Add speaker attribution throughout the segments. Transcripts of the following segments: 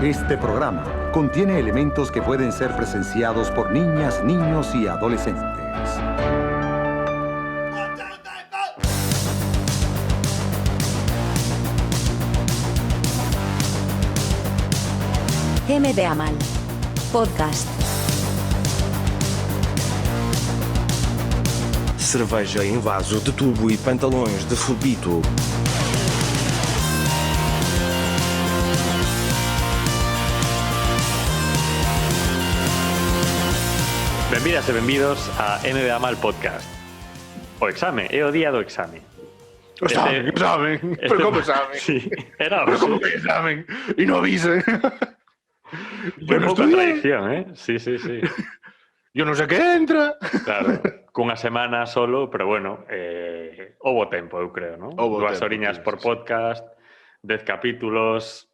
Speaker 1: Este programa contiene elementos que pueden ser presenciados por niñas, niños y adolescentes.
Speaker 2: M de Amal, podcast.
Speaker 3: Cerveja em vaso de tubo e pantalões de fubito.
Speaker 4: Benvidas e benvidos a M de Amal podcast. O exame, é o día do exame.
Speaker 5: Saben. Pero como saben?
Speaker 4: Sí, era
Speaker 5: Pero como que saben? E non avisen.
Speaker 4: Yo no contradicción, ¿eh? Sí.
Speaker 5: Yo non sei que entra.
Speaker 4: Claro, cunha semana solo, pero bueno, houbo tempo, eu creo, ¿no?
Speaker 5: Houbo
Speaker 4: 2
Speaker 5: tempo,
Speaker 4: horiñas
Speaker 5: sí,
Speaker 4: por
Speaker 5: sí.
Speaker 4: podcast, 10 capítulos.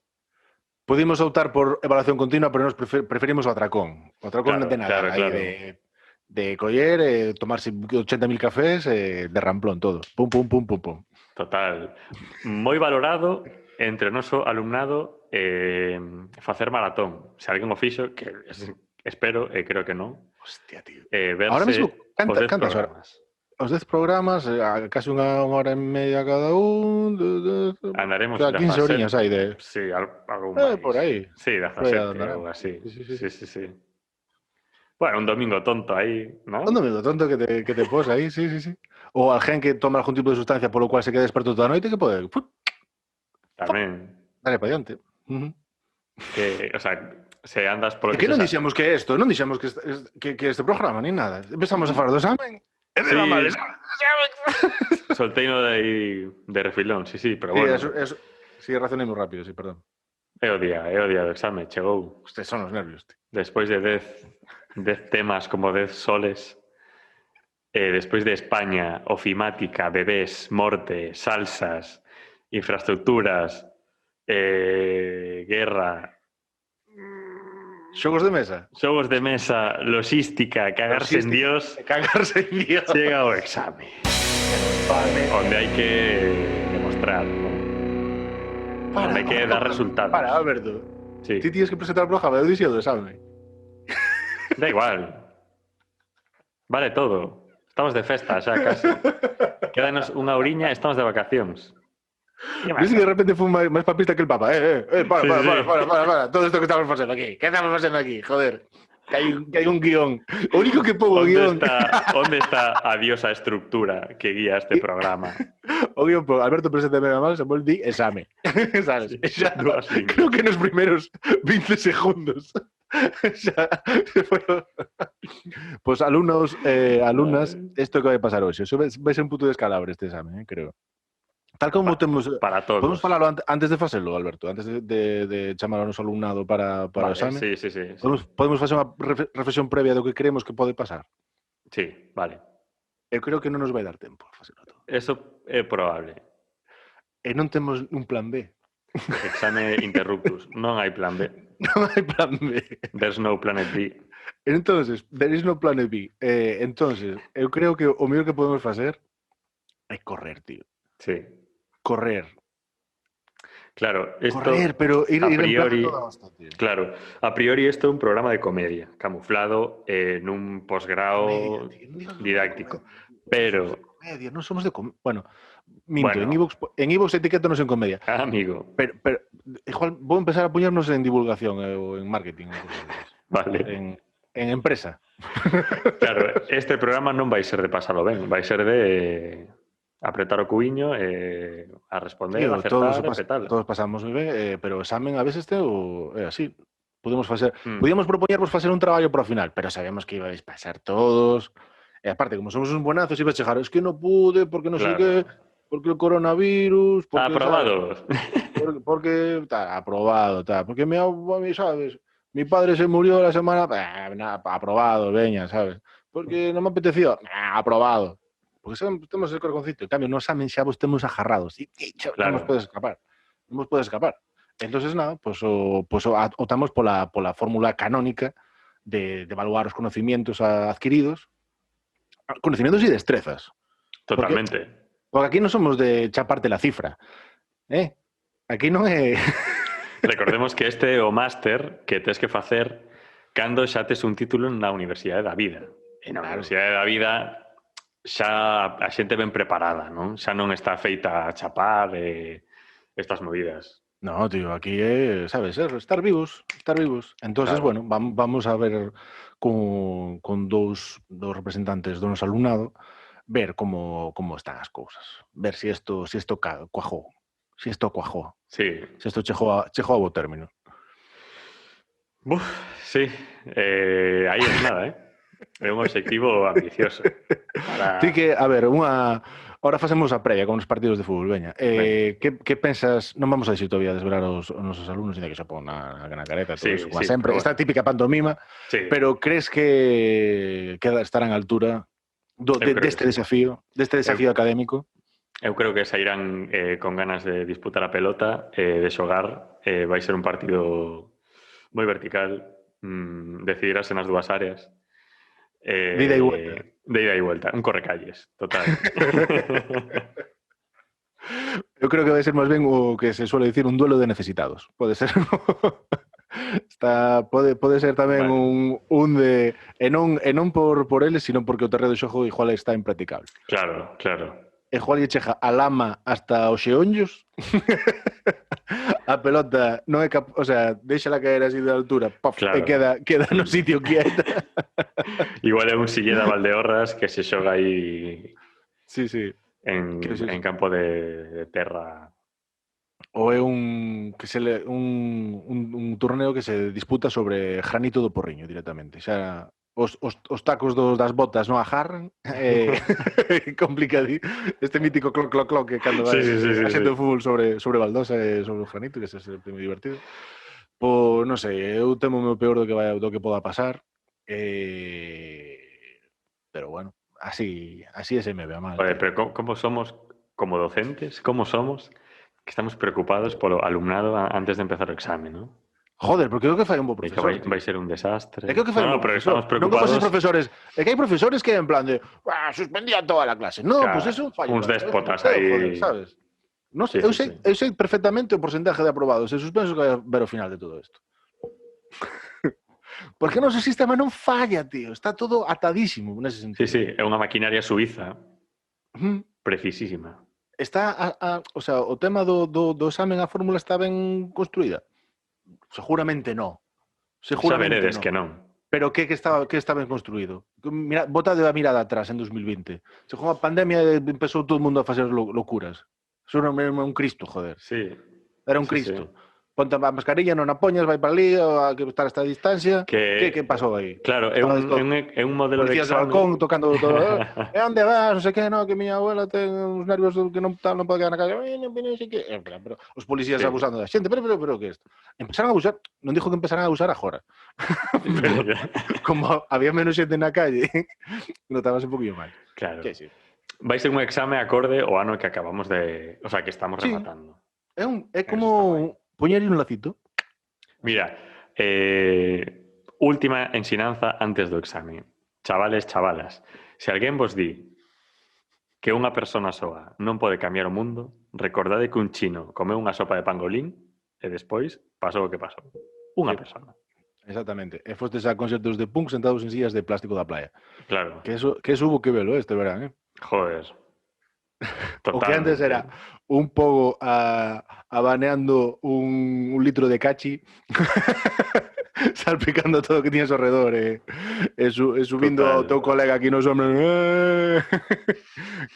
Speaker 5: Pudimos optar por evaluación continua, pero nos preferimos o atracón. O atracón
Speaker 4: Claro,
Speaker 5: non ten nada.
Speaker 4: claro.
Speaker 5: De coller, tomarse 80.000 cafés, de ramplón todo. Pum.
Speaker 4: Total. Moi valorado entre o noso alumnado facer maratón. Se alguén o fixo, que espero e creo que non.
Speaker 5: Hostia, tío.
Speaker 4: Verse
Speaker 5: Ahora mismo,
Speaker 4: os 10
Speaker 5: cantas
Speaker 4: programas.
Speaker 5: Os 10 programas, casi unha hora e media cada un.
Speaker 4: Andaremos
Speaker 5: o sea, 15 horiñas hai de...
Speaker 4: Sí, algo máis.
Speaker 5: por aí.
Speaker 4: Sí,
Speaker 5: Por aí
Speaker 4: 17
Speaker 5: andará.
Speaker 4: ou así.
Speaker 5: Sí.
Speaker 4: Bueno, un domingo tonto aí, ¿no?
Speaker 5: Un domingo tonto que te pos aí, sí. Ou alguén que toma algún tipo de sustancia polo cual se queda desperto toda a noite que pode...
Speaker 4: Tamén.
Speaker 5: Dale para diante.
Speaker 4: Que, o sea, se andas polo
Speaker 5: E que non dixemos que isto, non dixemos que este programa, ni nada. Empezamos a falar do examen. É de
Speaker 4: Sí.
Speaker 5: mal,
Speaker 4: solteino de aí de refilón, sí, pero bueno.
Speaker 5: Sí, racionei moi rápido, sí, perdón.
Speaker 4: É o día do exame, chegou.
Speaker 5: Estes son os nervios, tío.
Speaker 4: Despois de 10 temas como 10 soles, despois de España, ofimática, bebés, morte, salsas, infraestructuras, guerra,
Speaker 5: Xogos de mesa.
Speaker 4: xogos de mesa, logística, cagarse en Dios,
Speaker 5: Cagarse en Dios.
Speaker 4: chega o exame. Onde hai que demostrar, ¿no? Onde hai que dar resultados.
Speaker 5: Para, Alberto.
Speaker 4: Sí.
Speaker 5: Ti tienes que presentar o programa, eu dixo do exame.
Speaker 4: Da igual. Vale todo. Estamos de festa xa casi. Quédanos unha horiña e estamos de vacacións. Que
Speaker 5: Ves que de repente fue máis papista que el Papa. Para. Todo isto que estamos facendo aquí. Que estamos facendo aquí? Joder. Que hai un guión. O único que pongo guión.
Speaker 4: Onde está a diosa estructura que guía este programa?
Speaker 5: O guión, Alberto presenta mega mal, se volve exame. ¿Sabes? Xa, creo que nos primeros 20 segundos. Xa, pues alumnos, alumnas, isto que vai pasar hoxe. Vai ser un puto descalabre este exame, creo. Tal como temos...
Speaker 4: Para todos.
Speaker 5: Podemos falarlo antes de facelo, Alberto? Antes de chamar ao noso alumnado para o exame?
Speaker 4: Sí.
Speaker 5: Podemos facer unha reflexión previa do que creemos que pode pasar?
Speaker 4: Sí, vale.
Speaker 5: Eu creo que non nos vai dar tempo a facelo todo.
Speaker 4: Eso é probable.
Speaker 5: E non temos un plan B.
Speaker 4: Exame interruptus. Non hai plan B.
Speaker 5: Non hai plan B.
Speaker 4: There's no planet B.
Speaker 5: Entonces, there is no plan B. Entonces, eu creo que o mellor que podemos facer é correr, tío.
Speaker 4: Sí.
Speaker 5: Correr.
Speaker 4: Claro, esto
Speaker 5: Correr, pero ir
Speaker 4: a priori,
Speaker 5: en plan toda tío.
Speaker 4: claro, a priori esto é un programa de comedia, camuflado nun posgrado didáctico. Pero,
Speaker 5: Comedia, non somos de comedia. Bueno, minto,
Speaker 4: Bueno.
Speaker 5: en iVoox etiquétanos en comedia.
Speaker 4: amigo,
Speaker 5: Pero igual vou empezar a poñernos en divulgación ou en marketing.
Speaker 4: vale.
Speaker 5: En empresa.
Speaker 4: Claro, este programa non vai ser de pasalo ben, vai ser de apretar o cubiño e a responder,
Speaker 5: Tío,
Speaker 4: acertar, e petar.
Speaker 5: todos pasamos moi ben, pero o examen a veces é así. Podíamos propoñervos facer un traballo para o final, pero sabemos que ibais pasar todos. E aparte, como somos uns buenazos, ibas chegar, es que non pude, porque non sei que, porque o coronavirus... Porque,
Speaker 4: Aprobado.
Speaker 5: Porque está aprobado, porque sabes, mi padre se murió la semana... aprobado, veña, sabes. Porque non me apeteció, aprobado. Porque temos el corconcito. En cambio, no examen xa vos temos agarrados. E non nos podes escapar. Entonces, nada, optamos pola fórmula canónica de evaluar os conocimientos adquiridos. Conocimientos e destrezas.
Speaker 4: Totalmente.
Speaker 5: Porque aquí non somos de chaparte la cifra. Aquí non é...
Speaker 4: Recordemos que este é o máster que tes que facer cando xa tes un título na Universidade da Vida. E na Universidade da Vida xa a xente ben preparada, non? Xa non está feita a chapar estas movidas.
Speaker 5: No, tío, aquí sabes, estar vivos, estar vivos. Entonces,
Speaker 4: Claro.
Speaker 5: bueno, vamos a ver con dous representantes do noso alumnado, ver como están as cousas. Ver si isto cuajou. Si isto cuajou.
Speaker 4: Sí.
Speaker 5: Si isto chegou a bo término.
Speaker 4: Buf, sí. Aí é nada, É un obxectivo ambicioso.
Speaker 5: Ti que, a ver, ahora facemos a previa con os partidos de fútbol, veña. Que pensas? Non vamos a dicir todavía desvelar os nosos alumnos, ainda que se pon na careta, todo eso, como sempre. Esta típica pantomima, pero crees que estarán á altura deste desafío académico?
Speaker 4: Eu creo que sairán con ganas de disputar a pelota, de xogar. Vai ser un partido moi vertical, decidirase nas dúas áreas.
Speaker 5: De ida e vuelta.
Speaker 4: De ida e vuelta, un correcalles, total.
Speaker 5: Eu creo que vai ser máis ben o que se suele dicir un duelo de necesitados. Pode ser. Pode ser tamén un de e non por eles, sino porque o terreo de xogo igual está impracticable.
Speaker 4: Claro.
Speaker 5: E igual lle chega a lama hasta os xeonllos. A pelota non é o sea, déxala caer así de altura, puff, claro. E queda no sitio quieto.
Speaker 4: Igual é un Silleda Valdeorras que se xoga aí en campo de terra.
Speaker 5: Ou é un torneo que se disputa sobre granito do Porriño directamente. Xa os tacos das botas non agarran, complicado. Este mítico cloc que cando vai a xente do fútbol sobre baldosa e sobre o granito, que é sempre moi divertido. Pois non sei, eu temo o meu peor do que poda pasar, pero bueno, así se me ve a mal.
Speaker 4: Oye, pero como somos como docentes, como somos que estamos preocupados polo alumnado antes de empezar o exame, ¿no?
Speaker 5: Joder, porque creo que fai un bo profesor.
Speaker 4: Vai ser un desastre.
Speaker 5: É que fai un bo profesor.
Speaker 4: Estamos preocupados.
Speaker 5: Non profesores. É que hai profesores que en plan de suspendía toda a clase. No, claro, pues eso é un fallo.
Speaker 4: Uns déspotas aí.
Speaker 5: Joder, sabes? No sei, eu sei perfectamente o porcentaje de aprobados e suspensos que vai ver ao final de todo isto. Porque o noso sistema non falla, tío. Está todo atadísimo nese sentido.
Speaker 4: Sí, é unha maquinaria suiza precisísima.
Speaker 5: Está, o sea, o tema do examen, a fórmula está ben construída? Seguramente no.
Speaker 4: Xa veredes que non.
Speaker 5: Pero que está ben construído? Mira, bota a mirada atrás en 2020. Según a pandemia empezou todo o mundo a facer locuras. Eso era un Cristo, joder.
Speaker 4: Sí.
Speaker 5: Era un Cristo. Ponte a mascarilla, non a poñas, vai para ali, a que estar a esta distancia. Que pasou aí?
Speaker 4: Claro, é un modelo de
Speaker 5: Policías
Speaker 4: examen.
Speaker 5: de balcón tocando todo. E onde vas? Non sei que, no, que miña abuela ten uns nervios que non pode quedar na calle. Non sei que. Pero os policías abusando da xente. Pero que isto? Empezaron a abusar. Non dixo que empezaran a abusar agora. Pero como había menos xente na calle, notabas un poquillo mal.
Speaker 4: Claro. Vai ser un exame acorde ao ano que acabamos de... O sea, que estamos rematando.
Speaker 5: É como... Poñer un lacito.
Speaker 4: Mira, última ensinanza antes do exame. Chavales, chavalas, se alguén vos di que unha persona soa non pode cambiar o mundo, recordade que un chino comeu unha sopa de pangolín e despois pasou o que pasou. Unha persona.
Speaker 5: Exactamente. E fostes a concertos de punk sentados en sillas de plástico da playa.
Speaker 4: Claro.
Speaker 5: Que eso hubo que velo este verán,
Speaker 4: Joder.
Speaker 5: Total. O que antes era un poco abaneando un litro de cachi, salpicando todo o que tienes ao redor e subindo ao teu colega aquí nos hombros,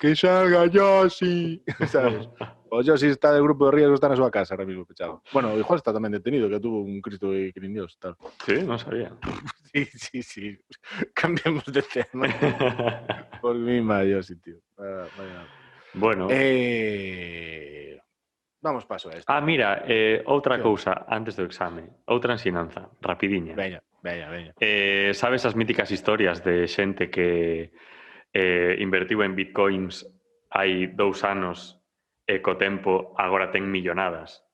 Speaker 5: que salga Yossi, sabes? O Yossi está del grupo de riesgo, está na súa casa ahora mismo pechado. Bueno, igual está tamén detenido, que tuvo un Cristo y Dios, tal.
Speaker 4: Sí, non sabía.
Speaker 5: Sí. Cambiemos de tema. Por mi madre, Yossi, tío. Vaya.
Speaker 4: Bueno.
Speaker 5: Vamos paso a esto.
Speaker 4: Mira, outra cousa antes do exame. Outra ensinanza, rapidiña.
Speaker 5: Veña.
Speaker 4: Sabes as míticas historias de xente que invertiu en bitcoins hai 2 anos e co tempo agora ten millonadas?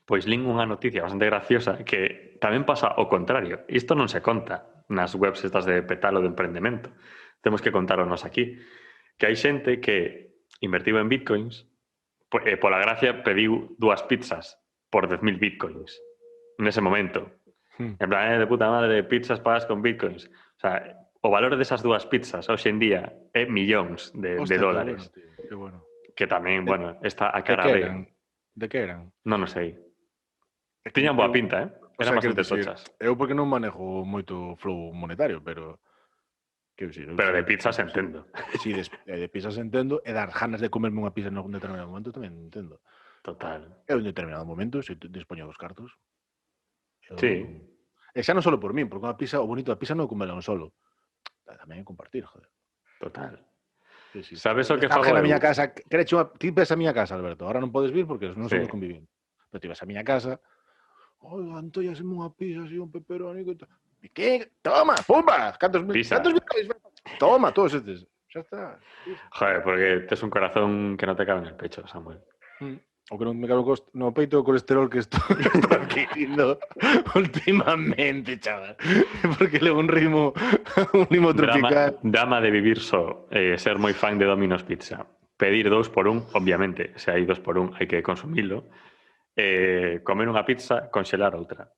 Speaker 4: Pois lín unha noticia bastante graciosa que tamén pasa o contrario. Isto non se conta nas webs estas de petalo de emprendemento. Temos que contáronos aquí. Que hai xente que invertiu en bitcoins e pola gracia pediu 2 pizzas por 10.000 bitcoins en ese momento.
Speaker 5: Hmm.
Speaker 4: En plan, de puta madre, pizzas pagas con bitcoins. O sea, o valor desas dúas pizzas hoxe en día é millóns de
Speaker 5: Hostia,
Speaker 4: dólares.
Speaker 5: Qué bueno, tío, qué bueno.
Speaker 4: Que tamén, bueno, está a
Speaker 5: De
Speaker 4: cara
Speaker 5: que
Speaker 4: B.
Speaker 5: eran? De que eran?
Speaker 4: Non o sei. Tiñan boa pinta,
Speaker 5: O
Speaker 4: Eran
Speaker 5: sea, quero
Speaker 4: bastante
Speaker 5: dicir,
Speaker 4: tochas.
Speaker 5: eu porque non manejo moito flow monetario, pero... Quero dicir,
Speaker 4: Pero de pizzas entendo.
Speaker 5: Si, de pizzas entendo, e dar ganas de comerme unha pizza en algún determinado momento tamén entendo.
Speaker 4: Total.
Speaker 5: E en determinado momento, se dispoño dos cartos.
Speaker 4: Sí.
Speaker 5: E xa non solo por min, porque unha pizza, o bonito da pizza non é comela un solo. Tamén é compartir, joder.
Speaker 4: Total.
Speaker 5: Sí.
Speaker 4: Sabes o que
Speaker 5: Estás
Speaker 4: fago
Speaker 5: na
Speaker 4: eu?
Speaker 5: miña casa, ti ves a miña casa, Alberto, ahora non podes vir porque non somos
Speaker 4: Sí.
Speaker 5: convivientes. Pero ti ves a miña casa, antolláseme unha pizza así, un pepperoni e tal. E que? Toma, pumba, cantos
Speaker 4: Pizza.
Speaker 5: millones? Toma, todos estes. Xa está.
Speaker 4: Joder, porque tes un corazón que no te cabe en el pecho, Samuel.
Speaker 5: O que non me cabe no peito o colesterol que estou adquirindo últimamente, chaval. Porque levo un ritmo tropical.
Speaker 4: Drama de vivir só, ser moi fan de Domino's Pizza. Pedir 2 por 1, obviamente, se hai 2 por 1 hai que consumilo. Comer unha pizza, conxelar outra.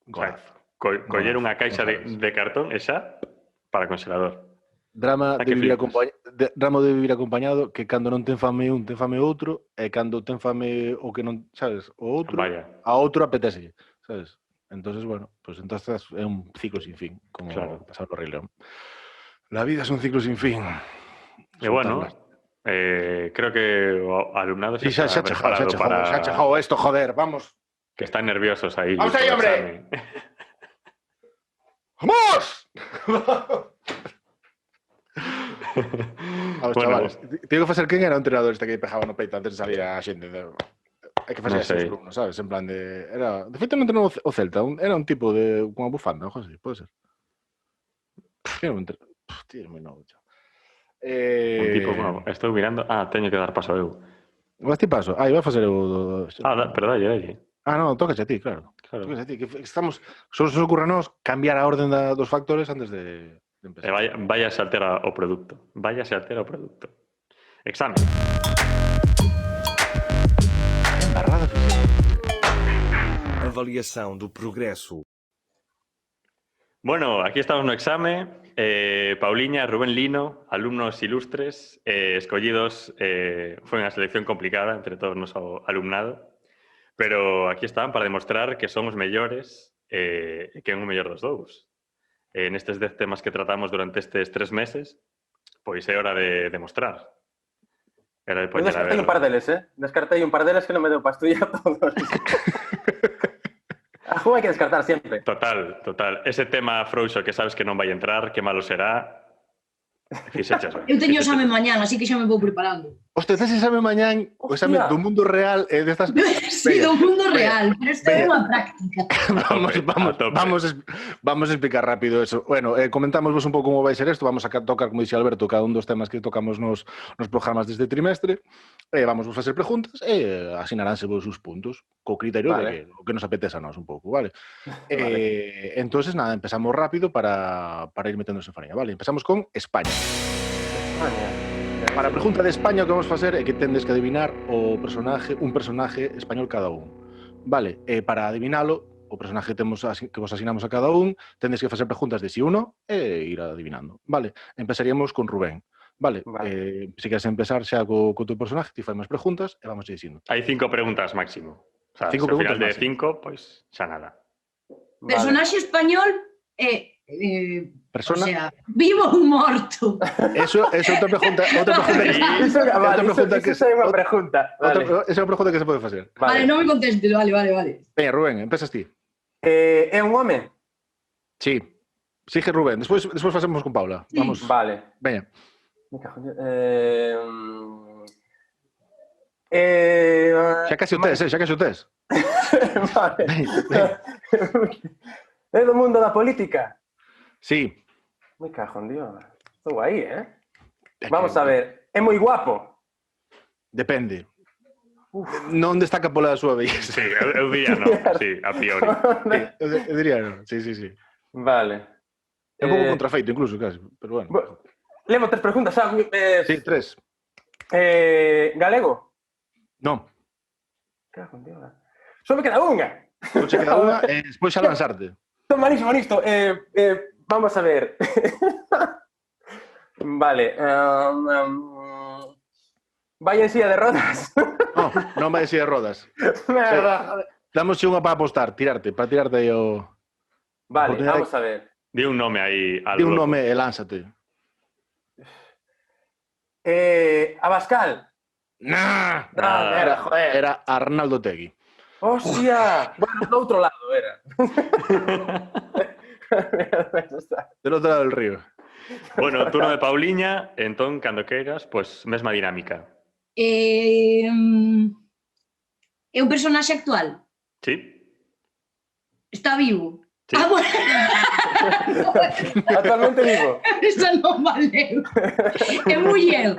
Speaker 5: Golazo.
Speaker 4: Coller unha caixa
Speaker 5: golazo.
Speaker 4: de cartón e xa para congelador.
Speaker 5: Drama
Speaker 4: que
Speaker 5: de vivir
Speaker 4: flipas.
Speaker 5: acompañado que cando non ten fame un, ten fame outro, e cando ten fame o que non, sabes, o outro,
Speaker 4: Vaya.
Speaker 5: a outro apetece, sabes? Entonces, bueno, pues entonces é un ciclo sin fin, como
Speaker 4: Claro.
Speaker 5: pasar por Rei León. La vida es un ciclo sin fin.
Speaker 4: E bueno, creo que o alumnado
Speaker 5: Sí, xa
Speaker 4: preparado para...
Speaker 5: chejou esto, joder, vamos.
Speaker 4: Que están nerviosos aí.
Speaker 5: ¡Vamos
Speaker 4: por
Speaker 5: ahí,
Speaker 4: el
Speaker 5: hombre!
Speaker 4: examen.
Speaker 5: ¡Vamos! Vamos,
Speaker 4: Bueno,
Speaker 5: chavales, tengo que facer quen era o entrenador este que pejaba no peito antes de salir a xente. Hai que facer
Speaker 4: Non sei.
Speaker 5: esos alumnos, sabes? En plan de... De feito non entrenou o Celta, era un tipo de... con unha bufanda, algo así, pode ser. Tío, moi novo, chaval.
Speaker 4: Un tipo nuevo. Estou mirando... teño que dar paso eu.
Speaker 5: Vas ti paso? Iba a facer o...
Speaker 4: Pero dalle.
Speaker 5: non, tócache a ti, claro.
Speaker 4: Claro.
Speaker 5: Tócache a ti, que estamos... Só se ocurra nos cambiar a orden dos factores antes de empezar.
Speaker 4: Vaya se altera o produto. Examen.
Speaker 3: Avaliação do progresso.
Speaker 4: Bueno, aquí estamos no exame. Pauliña, Rubén Lino, alumnos ilustres, escollidos, foi unha selección complicada entre todos o noso alumnado, pero aquí están para demostrar que son os mellores e que é o mellor dos dous. Nestes 10 temas que tratamos durante estes 3 meses, pois é hora de demostrar. Era de
Speaker 6: Eu
Speaker 4: poñer a
Speaker 6: descartei
Speaker 4: ver...
Speaker 6: un par deles, Descartei un par deles que non me deu para estudiar todos. A juego hai que descartar sempre.
Speaker 4: Total. Ese tema frouxo que sabes que non vai entrar, que malo será... Fixeches ben.
Speaker 7: Eu teño exame mañán, así que xa me vou preparando.
Speaker 5: Hostia, tes exame mañán, o exame
Speaker 6: Hostia.
Speaker 5: do mundo real e destas...
Speaker 7: Sí, do mundo real, pero isto é unha práctica.
Speaker 5: Vamos a explicar rápido eso. Bueno, comentámosvos un pouco como vai ser isto. Vamos a tocar, como dixe Alberto, cada un dos temas que tocamos nos programas deste trimestre. Vamos a facer preguntas e asinaránse vos os puntos co criterio de que nos apetece a nós un pouco, vale? Entonces, nada, empezamos rápido para ir meténdose en farinha, vale? Empezamos con España. Para a pregunta de España o que vamos facer é que tendes que adivinar un personaje español cada un. Vale, para adivinalo, o personaje que vos asinamos a cada un, tendes que facer preguntas de si uno e ir adivinando. Vale, empezaríamos con Rubén. Vale. Se queres empezar xa co teu personaje, ti fai máis preguntas e vamos dicindo.
Speaker 4: Hai 5 preguntas máximo. O sea,
Speaker 5: 5
Speaker 4: se ao
Speaker 5: preguntas
Speaker 4: final de
Speaker 5: máximo.
Speaker 4: 5, pois xa nada.
Speaker 7: Personaxe español
Speaker 5: Persona?
Speaker 7: O sea, vivo ou morto.
Speaker 5: Eso é outra pregunta. Outra pregunta que
Speaker 6: Esa é unha pregunta.
Speaker 5: Esa é unha pregunta que se pode facer.
Speaker 7: Vale, non me contestes, vale.
Speaker 5: Veña, Rubén, empezas ti.
Speaker 6: É un home?
Speaker 5: Sí. Sigue Rubén. Despois facemos con Paula.
Speaker 7: Sí.
Speaker 5: Vamos.
Speaker 6: Vale.
Speaker 5: Veña.
Speaker 6: Me cago en...
Speaker 5: Xa case o tes.
Speaker 6: Vale. É do mundo da política?
Speaker 5: Sí.
Speaker 6: Me cago en Dios. Estou aí, Vamos a ver. É moi guapo?
Speaker 5: Depende. Non destaca pola súa belleza.
Speaker 4: Sí, eu diría non, sí, a priori.
Speaker 5: Eu diría non, sí.
Speaker 6: Vale.
Speaker 5: É un pouco contrafeito incluso, casi, pero bueno.
Speaker 6: Levo 3 preguntas,
Speaker 5: Sí, 3.
Speaker 6: Galego?
Speaker 5: Non.
Speaker 6: cago en Dios. Só me queda unha.
Speaker 5: Non che queda unha e despois xa lanzarte.
Speaker 6: Son malísimo nisto. Vamos a ver. Vale. Vai en silla de rodas.
Speaker 5: Non vai de silla de rodas.
Speaker 6: Merda.
Speaker 5: Damos unha para apostar, para tirarte aí o...
Speaker 6: Vale,
Speaker 5: oportunidade.
Speaker 6: vamos a ver.
Speaker 4: Di un nome aí.
Speaker 5: Di un nome e lánzate.
Speaker 6: Abascal.
Speaker 5: Nah,
Speaker 6: Merda, joder.
Speaker 5: era Arnaldo Tegui.
Speaker 6: Hostia. Bueno, do outro lado era.
Speaker 5: Del outro lado del río.
Speaker 4: Bueno, turno de Pauliña, entón, cando queiras, pues mesma dinámica.
Speaker 7: É un personaxe actual.
Speaker 4: Sí?
Speaker 7: Está vivo.
Speaker 4: Sí.
Speaker 7: Ah, bueno.
Speaker 6: Actualmente vivo.
Speaker 7: Esa non valeu. É muller.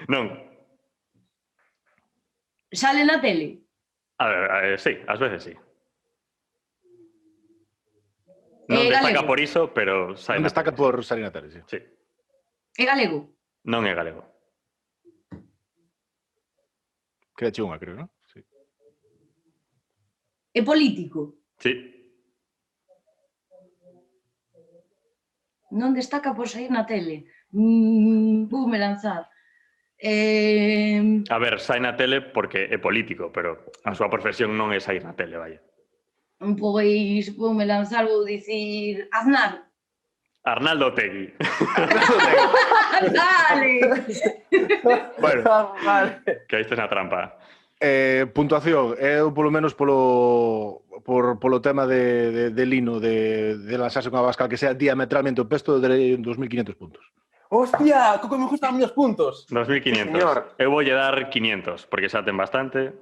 Speaker 4: Non.
Speaker 7: Sale na tele.
Speaker 4: A ver, sí, ás veces sí. Non destaca
Speaker 7: galego.
Speaker 4: por iso, pero
Speaker 5: Non destaca por salir na tele, sí.
Speaker 4: Sí.
Speaker 7: É galego.
Speaker 4: Non é galego.
Speaker 5: Queda unha, creo, non? Sí.
Speaker 7: É político.
Speaker 4: Sí.
Speaker 7: Non destaca por sair na tele. Voume lanzar.
Speaker 4: A ver, sai na tele porque é político, pero a súa profesión non é sair na tele, vaya.
Speaker 7: Pois voume lanzar, vou dicir Aznar.
Speaker 4: Arnaldo Tegui.
Speaker 7: Dale.
Speaker 5: Bueno,
Speaker 6: Vale.
Speaker 4: Que aí estes na trampa.
Speaker 5: puntuación. Eu, polo menos, polo tema de Lino, de lanzarse con Abascal, que sea diametralmente opuesto, de 2.500 puntos.
Speaker 6: Hostia, Coco, me gustan meus puntos.
Speaker 4: 2.500.
Speaker 6: Señor.
Speaker 4: Eu voulle dar 500, porque xa ten bastante.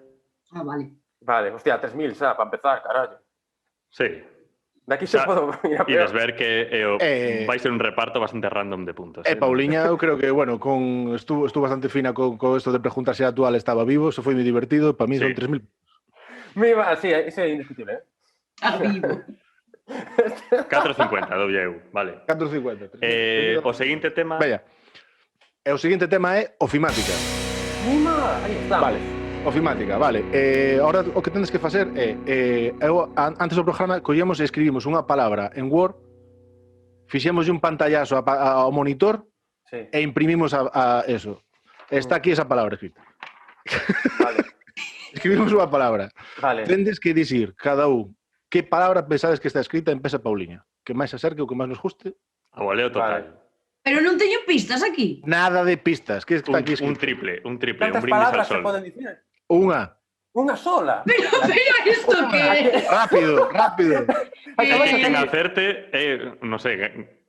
Speaker 7: Ah, vale.
Speaker 6: Vale, hostia, 3.000 xa, para empezar, carallo.
Speaker 4: Sí.
Speaker 6: De aquí se
Speaker 4: Xa,
Speaker 6: podo ir a
Speaker 4: Ides
Speaker 6: peor.
Speaker 4: ver que vai ser un reparto bastante random de puntos.
Speaker 5: Pauliña, eu creo que, bueno, estuvo bastante fina con esto de preguntar se actual estaba vivo, eso foi moi divertido, para mí son
Speaker 4: Sí.
Speaker 5: 3.000.
Speaker 6: Sí, ese é indiscutible,
Speaker 7: Está vivo.
Speaker 4: 4,50, doblle eu. Vale.
Speaker 5: 4.50.
Speaker 4: O seguinte tema...
Speaker 5: Vaya. E o seguinte tema é ofimática.
Speaker 6: Mima, aí estamos.
Speaker 5: Vale. Ofimática, vale. Ahora o que tendes que facer é antes do programa collemos e escribimos unha palabra en Word, fixemos un pantallazo ao monitor
Speaker 6: Sí,
Speaker 5: e imprimimos a eso. Está aquí esa palabra escrita.
Speaker 6: vale.
Speaker 5: Escribimos unha palabra.
Speaker 6: Vale.
Speaker 5: Tendes que dicir cada un que palabra pensades que está escrita en Pesa Pauliña. Que máis acerque o que máis nos guste.
Speaker 4: A voleo total.
Speaker 7: Pero non teño pistas aquí.
Speaker 5: Nada de pistas. Que está aquí
Speaker 4: Un
Speaker 5: escrito?
Speaker 4: triple, un
Speaker 6: Cantas
Speaker 4: brindis al
Speaker 6: palabras se
Speaker 4: sol.
Speaker 6: poden dicir?
Speaker 5: Unha.
Speaker 6: Unha sola.
Speaker 7: Pero isto que é?
Speaker 5: Rápido.
Speaker 4: E que quen acerte, non sei,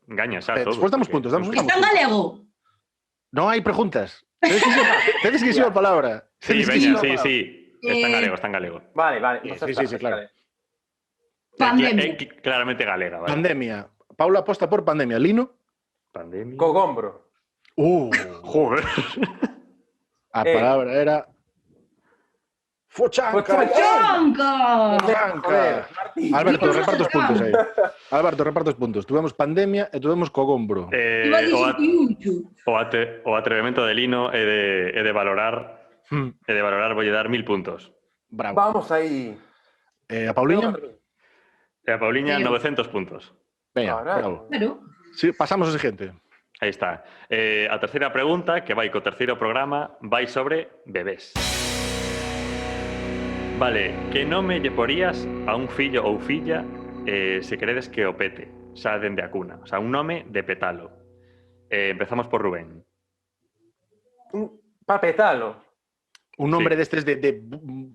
Speaker 4: gaña xa todo.
Speaker 5: Despois damos puntos, damos
Speaker 7: Está en galego.
Speaker 5: Non hai preguntas. Tedes que dicir a palabra.
Speaker 4: Sí,
Speaker 5: Tedes que
Speaker 4: veña,
Speaker 5: dicir a
Speaker 4: sí.
Speaker 5: palabra.
Speaker 4: Está en galego.
Speaker 6: Vale, vale.
Speaker 5: Sí, claro.
Speaker 7: Pandemia.
Speaker 4: É claramente galega, vale.
Speaker 5: Pandemia. Paula aposta por pandemia. Lino?
Speaker 4: Pandemia.
Speaker 6: Cogombro.
Speaker 4: Joder.
Speaker 5: A palabra era... Fochanca.
Speaker 7: ¡Chanca!
Speaker 6: Joder, Martín.
Speaker 5: Alberto, repartos puntos aí. Alberto, repartos puntos. Tuvemos pandemia e tuvemos cogombro.
Speaker 7: Iba a dicir mucho.
Speaker 4: O atrevemento de Lino é de valorar, voulle dar 1.000 puntos.
Speaker 5: Bravo.
Speaker 6: Vamos aí.
Speaker 5: A Pauliña?
Speaker 4: E a Pauliña,
Speaker 7: Pero-
Speaker 4: 900 puntos.
Speaker 5: Venga,
Speaker 6: Caralho.
Speaker 5: bravo.
Speaker 7: Pero,
Speaker 5: Sí, pasamos ao seguinte.
Speaker 4: Aí está. A terceira pregunta, que vai co terceiro programa, vai sobre bebés. Vale, que nome lle porías a un fillo ou filla se queredes que o pete, xa dende a cuna? O sea, un nome de petalo. Empezamos por Rubén.
Speaker 6: Papetalo.
Speaker 5: Un nombre
Speaker 4: Sí.
Speaker 5: destes de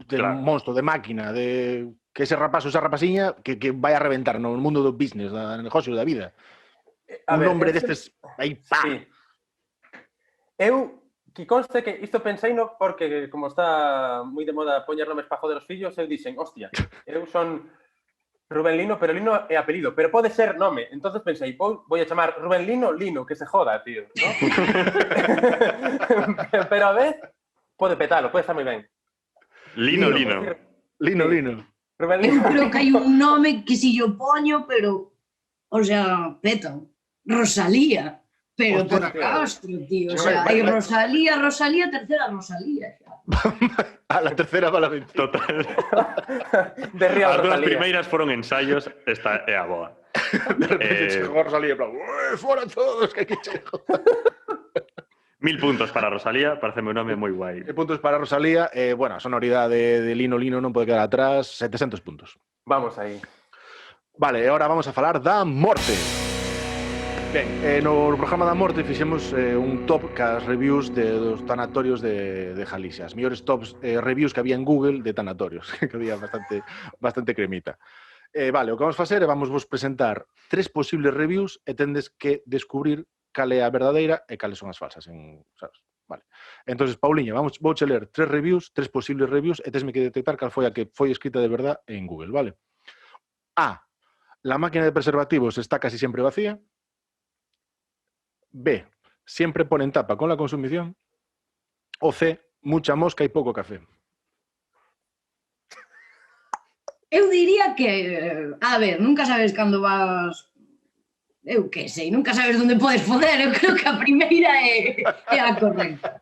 Speaker 4: Claro.
Speaker 5: monstruo, de máquina, de que ese rapazo, esa rapaziña que vai a reventar no mundo do business, do negocio, da vida.
Speaker 6: A
Speaker 5: Un
Speaker 6: ver,
Speaker 5: nombre
Speaker 6: ese-
Speaker 5: destes aí, pa.
Speaker 6: Sí. Eu, que conste que isto penseino porque como está moi de moda poñer nomes para joder os fillos, eu dixen, hostia, eu son Rubén Lino, pero Lino é apelido, pero pode ser nome. Entonces pensei, vou a chamar Rubén Lino, que se joda, tío, ¿no? Pero a vez, pode petalo, pode estar moi ben.
Speaker 4: Lino.
Speaker 5: Lino,
Speaker 6: Sí.
Speaker 5: Lino.
Speaker 6: Rubén
Speaker 7: eu
Speaker 6: Lino.
Speaker 7: creo que hai un nome que si yo poño, pero, o sea, peta. Rosalía. Pero por
Speaker 5: Hostia.
Speaker 7: Castro, tío. O sea, hai Rosalía, tercera Rosalía.
Speaker 5: A la tercera va la 20.
Speaker 4: Total.
Speaker 6: De Real
Speaker 4: As dúas
Speaker 6: Rosalía.
Speaker 4: primeiras foron ensaios, esta é a boa.
Speaker 5: De repente chegou a Rosalía en plan, fora todos, que aquí chego.
Speaker 4: 1000 puntos para Rosalía, pareceme un nome moi guai.
Speaker 5: Puntos para Rosalía. Bueno, a sonoridade de Lino non pode quedar atrás. 700 puntos.
Speaker 6: Vamos aí.
Speaker 5: Vale, e agora vamos a falar da morte. Ben, no programa da morte fixemos un top cas reviews dos tanatorios de Galicia. As mellores tops reviews que había en Google de tanatorios, que había bastante cremita. Vale, o que vamos facer é vamos vos presentar 3 posibles reviews e tendes que descubrir cal é a verdadeira e cales son as falsas. Sabes? Vale. Entonces, Pauliña, vouche ler 3 reviews, 3 posibles reviews e tesme que detectar cal foi a que foi escrita de verdad en Google, vale? A. La máquina de preservativos está casi siempre vacía. B. Siempre ponen tapa con la consumición. O C. Mucha mosca y poco café.
Speaker 7: Eu diría que, a ver, nunca sabes cando vas... Eu que sei, nunca sabes onde podes foder. Eu creo que a primeira é a correcta.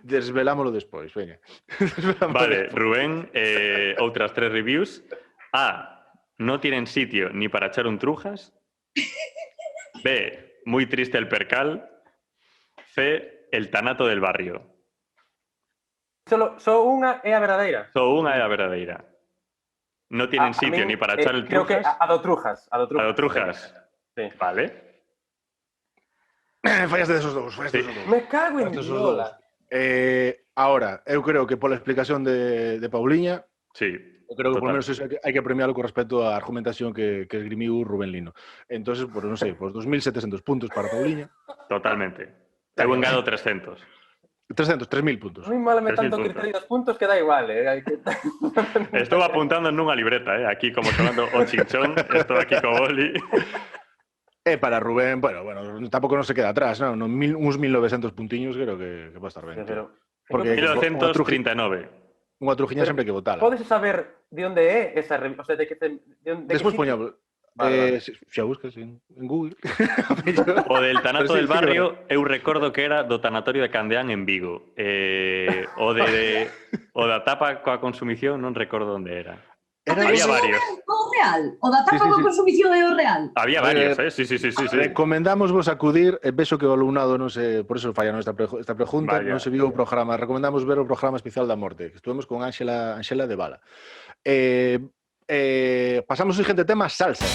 Speaker 5: Desvelámoslo despois, veña.
Speaker 4: Vale, Rubén, outras 3 reviews. A. No tienen sitio ni para echar un trujas. B. Muy triste el percal. C. El tanato del barrio.
Speaker 6: Só unha é a verdadeira.
Speaker 4: Só unha é a verdadeira. No tienen sitio ni para echar el
Speaker 6: creo que
Speaker 4: trujas.
Speaker 6: a do Trujas.
Speaker 4: A do trujas.
Speaker 6: Sí.
Speaker 4: Vale.
Speaker 5: Fallaste de esos dous.
Speaker 6: Me cago en
Speaker 5: Estos son
Speaker 6: Diola.
Speaker 5: Ahora, eu creo que pola explicación de Pauliña,
Speaker 4: Sí.
Speaker 5: eu creo que por
Speaker 4: Total.
Speaker 5: menos eso hai que premiarlo con respecto á argumentación que esgrimiu Rubén Lino. Entonces, pues non sei, pues 2.700 puntos para Pauliña.
Speaker 4: Totalmente. Eu engado 300.
Speaker 5: 300, 3.000 puntos.
Speaker 6: A mí málame
Speaker 4: 3.000
Speaker 6: tanto
Speaker 4: puntos.
Speaker 6: criterio dos puntos que da igual, Hai que...
Speaker 4: Estou apuntando nunha libreta, aquí como xogando o chinchón, estou aquí co boli.
Speaker 5: Para Rubén, bueno, tampouco non se queda atrás, non? Uns 1.900 puntiños creo que va a estar ben.
Speaker 6: Pero...
Speaker 5: Porque
Speaker 4: 1939.
Speaker 5: unha trujiña sempre hai que botala.
Speaker 6: Podes saber de onde é esa revista? O sea, de que
Speaker 5: Despois poñamos.
Speaker 6: Vale.
Speaker 5: Xa buscas en Google.
Speaker 4: O del tanato
Speaker 5: Pero sí,
Speaker 4: del
Speaker 5: sí,
Speaker 4: barrio, eu recordo que era do tanatorio de Candeán en Vigo. O da tapa coa consumición non recordo onde era. Había varios.
Speaker 7: O real? O da tapa
Speaker 5: Sí.
Speaker 7: coa consumición é o real?
Speaker 4: Había varios, Sí.
Speaker 5: Recomendamos vos acudir, vexo que o alumnado non se, por eso fallaron esta pregunta,
Speaker 4: Vaya.
Speaker 5: non se viu o programa. Recomendamos ver o programa especial da morte, que estuvemos con Ángela de Bala. Pasamos ao seguinte tema, salsa.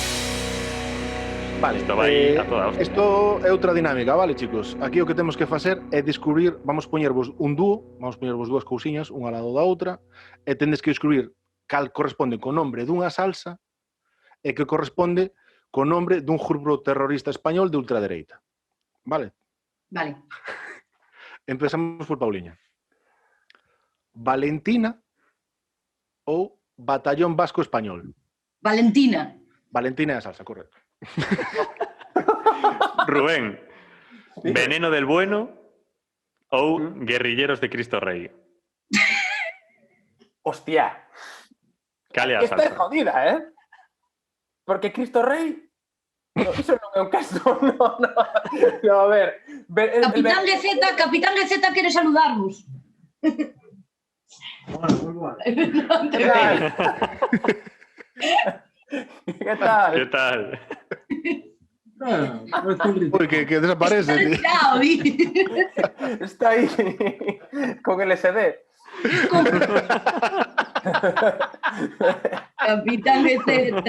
Speaker 5: Vale,
Speaker 4: Isto vai a toda hostia.
Speaker 5: Isto é outra dinámica, vale, chicos? Aquí o que temos que facer é descubrir, vamos poñervos un dúo, vamos poñervos dúas cousiñas, unha ao lado da outra, e tendes que descubrir cal corresponde co nombre dunha salsa e que corresponde co nombre dun grupo terrorista español de ultradereita. Vale?
Speaker 7: Vale.
Speaker 5: Empezamos por Pauliña. Valentina ou Batallón Vasco Español?
Speaker 7: Valentina.
Speaker 5: Valentina é a salsa, correcto.
Speaker 4: Rubén, Veneno del Bueno ou Guerrilleros de Cristo Rey.
Speaker 6: Hostia.
Speaker 4: Cal é a
Speaker 6: Esta é
Speaker 4: salsa?
Speaker 6: jodida, Porque Cristo Rei... No, iso non é un caso, no, a ver...
Speaker 7: Capitán de Z quere saludarvos.
Speaker 6: Que tal?
Speaker 4: Que tal?
Speaker 5: Ui, que desaparece. tío.
Speaker 7: Chao,
Speaker 6: Está aí con el SD.
Speaker 7: Capitán de Z.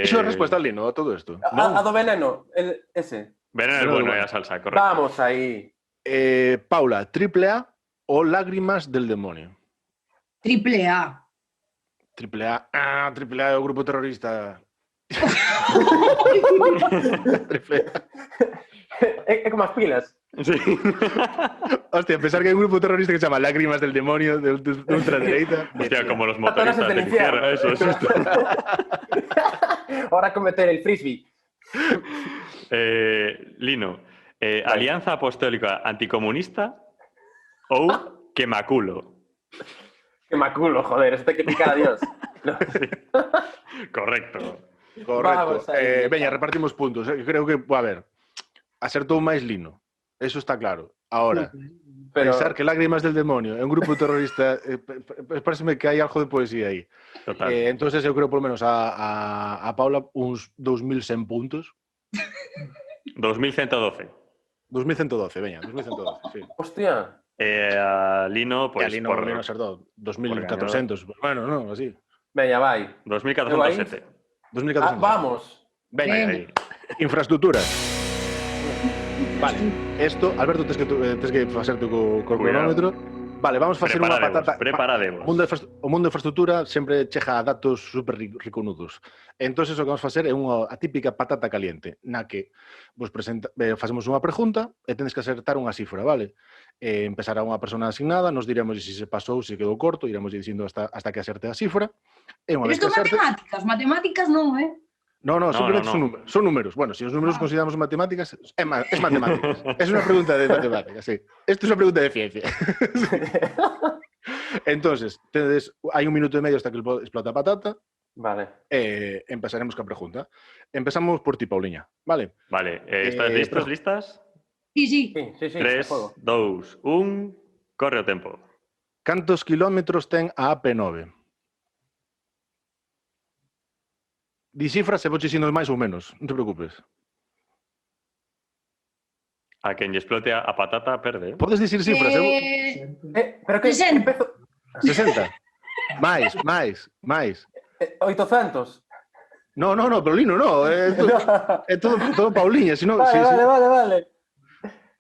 Speaker 5: Iso é a resposta, Lino, a todo isto.
Speaker 6: A do veneno, ese.
Speaker 4: Veneno del Bueno é a salsa, correcto.
Speaker 6: Vamos aí.
Speaker 5: Paula, AAA o Lágrimas del Demonio?
Speaker 7: Triple A.
Speaker 5: AAA. AAA é o grupo terrorista.
Speaker 6: É como as pilas.
Speaker 4: Sí.
Speaker 5: Hostia, pensar que hai un grupo terrorista que se chama Lágrimas del Demonio de ultradereita.
Speaker 4: Hostia, como los
Speaker 6: Atoraces
Speaker 4: motoristas del infierno, eso.
Speaker 6: Ahora con meter el frisbee.
Speaker 4: Lino, Alianza Apostólica Anticomunista ou Quemaculo?
Speaker 6: Quemaculo, joder, esto hay que picar a Dios. No.
Speaker 4: Sí. Correcto.
Speaker 5: Correcto.
Speaker 6: Vamos aí.
Speaker 5: Veña, repartimos puntos. Creo que, a ver, acertou máis Lino. Eso está claro. Ahora, pensar que Lágrimas del Demonio é un grupo terrorista, pareceme que hai algo de poesía aí.
Speaker 4: Total.
Speaker 5: Entonces eu creo por lo menos a Paula uns 2.100 puntos.
Speaker 4: 2112.
Speaker 5: 2.112, veña, 2.112, sí.
Speaker 6: Hostia.
Speaker 4: A Lino,
Speaker 5: Pues,
Speaker 4: pues,
Speaker 5: Lino,
Speaker 4: por
Speaker 5: Lino acertou 2.400, bueno, non, así.
Speaker 6: Veña, vai.
Speaker 4: 2407.
Speaker 5: 2.400.
Speaker 6: Vamos.
Speaker 5: Veña,
Speaker 7: Venga.
Speaker 5: aí. Infraestructuras. Vale, esto, Alberto, tens que facerte co cronómetro. Vale, vamos facer unha patata.
Speaker 4: Preparademos.
Speaker 5: O mundo de infraestructura sempre chega a datos super riconudos. Entonces, o que vamos facer é unha típica patata caliente, na que vos facemos unha pregunta e tenes que acertar unha cifra, vale? Empezará unha persona asignada, nos diremos se se pasou, se quedou corto, iremos dicindo hasta que acerte a cifra. E unha
Speaker 7: Pero
Speaker 5: vez
Speaker 7: isto
Speaker 5: que acerte...
Speaker 7: matemáticas non, eh?
Speaker 5: No, simplemente
Speaker 4: no.
Speaker 5: son números. Bueno, si los números consideramos matemáticas, es matemáticas. Es una pregunta de matemáticas, sí. Esto es una pregunta de ciencia. Entonces, hay 1 minuto y medio hasta que explota patata.
Speaker 6: Vale.
Speaker 5: Empezaremos con la pregunta. Empezamos por ti, Pauliña, ¿vale?
Speaker 4: Vale, ¿estás listos, listas?
Speaker 7: Sí, sí.
Speaker 6: Sí.
Speaker 4: 3, 2, 1, corre o tempo.
Speaker 5: ¿Cantos kilómetros ten a AP9? Di cifras e vou dicindo máis ou menos, non te preocupes.
Speaker 4: A quen lle explote a patata perde.
Speaker 5: Podes dicir cifras,
Speaker 6: Pero que
Speaker 7: 60.
Speaker 6: empezo...
Speaker 5: 60. máis.
Speaker 6: 800.
Speaker 5: No, pero Lino, no. É todo Pauliña, senón...
Speaker 6: Vale.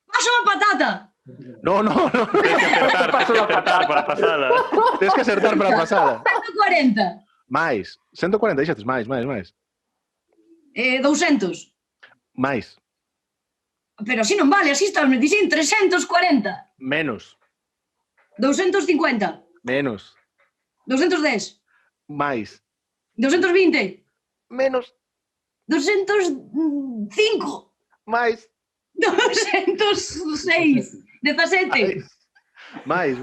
Speaker 7: Paso a patata.
Speaker 5: No.
Speaker 4: Tens que acertar para pasala.
Speaker 5: Tens que acertar para a pasada.
Speaker 7: 140.
Speaker 5: Máis. 140, dixates, máis.
Speaker 7: 200.
Speaker 5: Máis.
Speaker 7: Pero así non vale, así estás me dicen 340.
Speaker 5: Menos.
Speaker 7: 250.
Speaker 5: Menos.
Speaker 7: 210.
Speaker 5: Máis.
Speaker 7: 220.
Speaker 5: Menos.
Speaker 7: 205.
Speaker 5: Máis.
Speaker 7: 206. 17.
Speaker 5: Máis.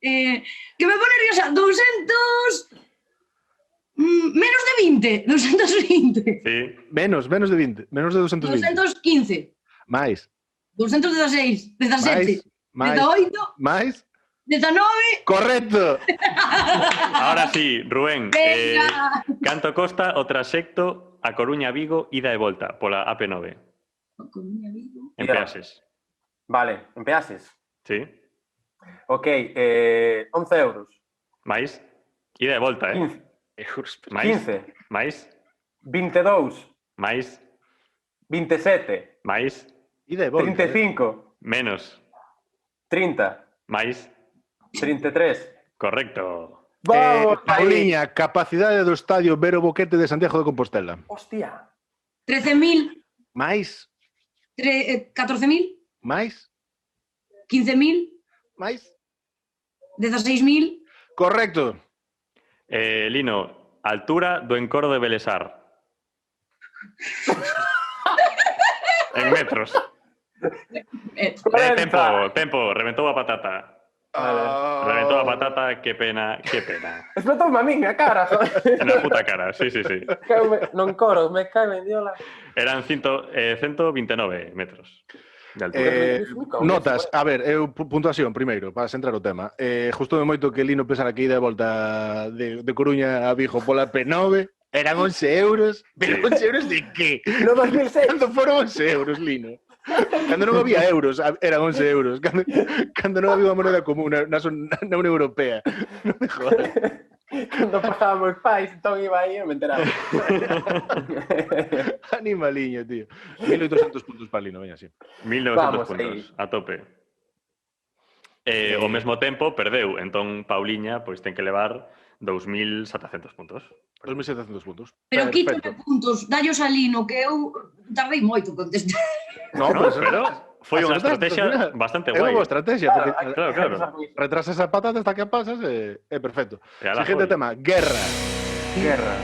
Speaker 7: Que me pone nerviosa. 200... menos de 20. 220.
Speaker 4: Sí.
Speaker 5: Menos de 20. Menos de 220.
Speaker 7: 215.
Speaker 5: Máis.
Speaker 7: 216. 17.
Speaker 5: Máis.
Speaker 7: 18.
Speaker 5: Máis.
Speaker 7: 19.
Speaker 5: Correcto.
Speaker 4: Ahora sí, Rubén.
Speaker 7: Venga.
Speaker 4: Canto costa o trasecto a Coruña Vigo ida e volta pola AP9? En peaxes.
Speaker 6: Vale, en peaxes.
Speaker 4: Sí.
Speaker 6: Ok, 11 euros.
Speaker 4: Mais? Ida e volta,
Speaker 6: 15.
Speaker 4: Mais?
Speaker 6: 15.
Speaker 4: Mais?
Speaker 6: 22.
Speaker 4: Mais?
Speaker 6: 27.
Speaker 4: Mais?
Speaker 5: Ida e volta.
Speaker 6: 35.
Speaker 4: Menos?
Speaker 6: 30.
Speaker 4: Mais?
Speaker 6: 33.
Speaker 4: Correcto.
Speaker 6: Vamos,
Speaker 5: Pauliña, capacidade do estadio Vero Boquete de Santiago de Compostela.
Speaker 6: Hostia.
Speaker 7: 13.000.
Speaker 5: Máis.
Speaker 7: 14.000.
Speaker 5: Máis.
Speaker 7: 15.000.
Speaker 5: Máis.
Speaker 7: 16.000.
Speaker 5: Correcto.
Speaker 4: Lino, altura do encoro de Belesar. En metros. Tempo, reventou a patata. Reventou a patata, que pena.
Speaker 6: Explotou a min a cara.
Speaker 4: Na puta cara, sí.
Speaker 6: Non coro, me cago en diola.
Speaker 4: Eran 129 metros de altura.
Speaker 5: Notas, a ver, puntuación primeiro, para centrar o tema. Justo de moito que Lino pensara que ida e volta de Coruña a Vigo pola P9 eran 11 euros. Pero 11 euros de qué?
Speaker 6: No 2006.
Speaker 5: Cando foron 11 euros, Lino? Cando non había euros, eran 11 euros. Cando non había unha moneda común na Unión Europea. Non me jodas.
Speaker 6: Cando pagábamos pais, entón iba aí e me enteraba.
Speaker 5: Animaliño, tío. 1.800 puntos para Lino, veña, así.
Speaker 4: 1900
Speaker 6: Vamos
Speaker 4: puntos,
Speaker 6: aí.
Speaker 4: a tope. Ao mesmo tempo, perdeu. Entón, Pauliña, pois ten que levar 2.700 puntos.
Speaker 5: 2.700 puntos.
Speaker 7: Pero
Speaker 5: Perfecto.
Speaker 7: quítame puntos. Dallos a Lino, que eu tardei moito en contestar.
Speaker 5: No,
Speaker 4: Pero foi unha estrategia bastante
Speaker 5: É unha
Speaker 4: guai.
Speaker 5: boa estrategia, porque
Speaker 4: Claro.
Speaker 5: retrasas a patata hasta que pasas é perfecto.
Speaker 4: E ala
Speaker 5: Siguiente
Speaker 4: foi.
Speaker 5: tema, guerra.
Speaker 6: Guerra.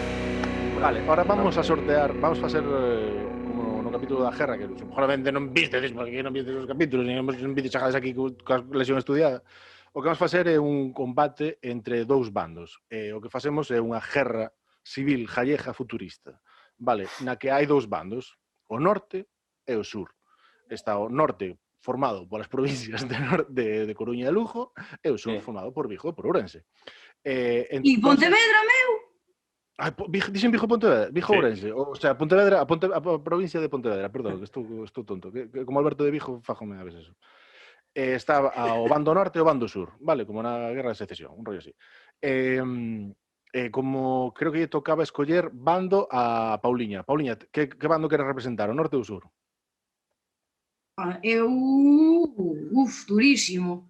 Speaker 5: Vale, ahora vamos a sortear, vamos a facer como no capítulo da guerra, que seguramente non vistedes, porque non vistedes os capítulos, non vistedes chagadas aquí coa lesión estudiada. O que vamos a facer é un combate entre dous bandos. O que facemos é unha guerra civil gallega futurista, vale, na que hai dous bandos, o norte e o sur. Está o norte formado polas provincias de Coruña e Lugo e o sur formado por Vigo e por Ourense.
Speaker 7: E Pontevedra, meu?
Speaker 5: Ai, dixen Vigo e Pontevedra, Vigo e Ourense. O sea, Pontevedra, a provincia de Pontevedra, perdón, que estou tonto. Que como Alberto de Vigo, fájome a veces eso. Está o bando norte e o bando sur, vale, como na Guerra de Secesión, un rollo así. Como creo que lle tocaba escoller bando a Pauliña. Pauliña, que bando queres representar, o norte ou o sur?
Speaker 7: Eu... durísimo.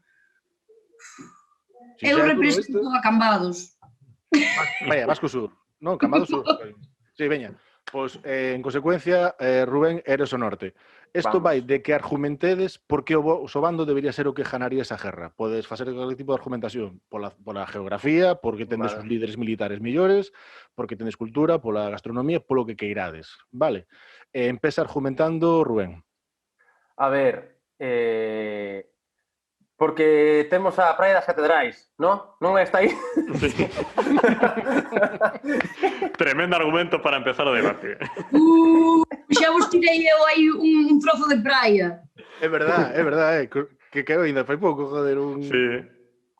Speaker 7: Eu represento a Cambados.
Speaker 5: Vaya, vas co sur. Non, Cambados sur. Sí, veña. Pois, en consecuencia, Rubén, eres o norte. Isto vai de que argumentedes por que o bando debería ser o que ganaría esa guerra. Podes facer calquer tipo de argumentación pola geografía, porque tendes os líderes militares millores, porque tendes cultura, pola gastronomía, polo que queirades. Vale? Empeza argumentando Rubén.
Speaker 6: A ver, porque temos a Praia das Catedrais, non? Non está aí?
Speaker 4: Sí. Tremendo argumento para empezar o debate.
Speaker 7: Xa vos tirei eu aí un trozo de praia.
Speaker 5: É verdade, que quedou ainda fai pouco, joder,
Speaker 4: Sí.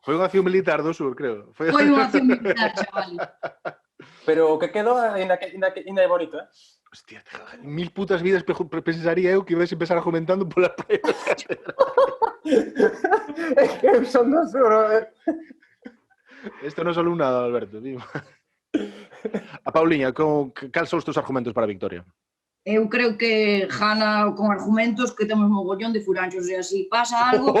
Speaker 5: Foi unha acción militar do sur, creo.
Speaker 7: Foi unha acción militar, chaval.
Speaker 6: Pero o que quedou ainda é bonito, eh?
Speaker 5: Hostia, 1000 putas vidas pensaría eu que ibas a empezar argumentando pola praia.
Speaker 6: É que eu son do sur,
Speaker 5: Isto non é solo un nada, Alberto. Tío. A Pauliña, cal son os teus argumentos para a victoria?
Speaker 7: Eu creo que gana con argumentos que temos mogollón de furanchos e así pasa algo,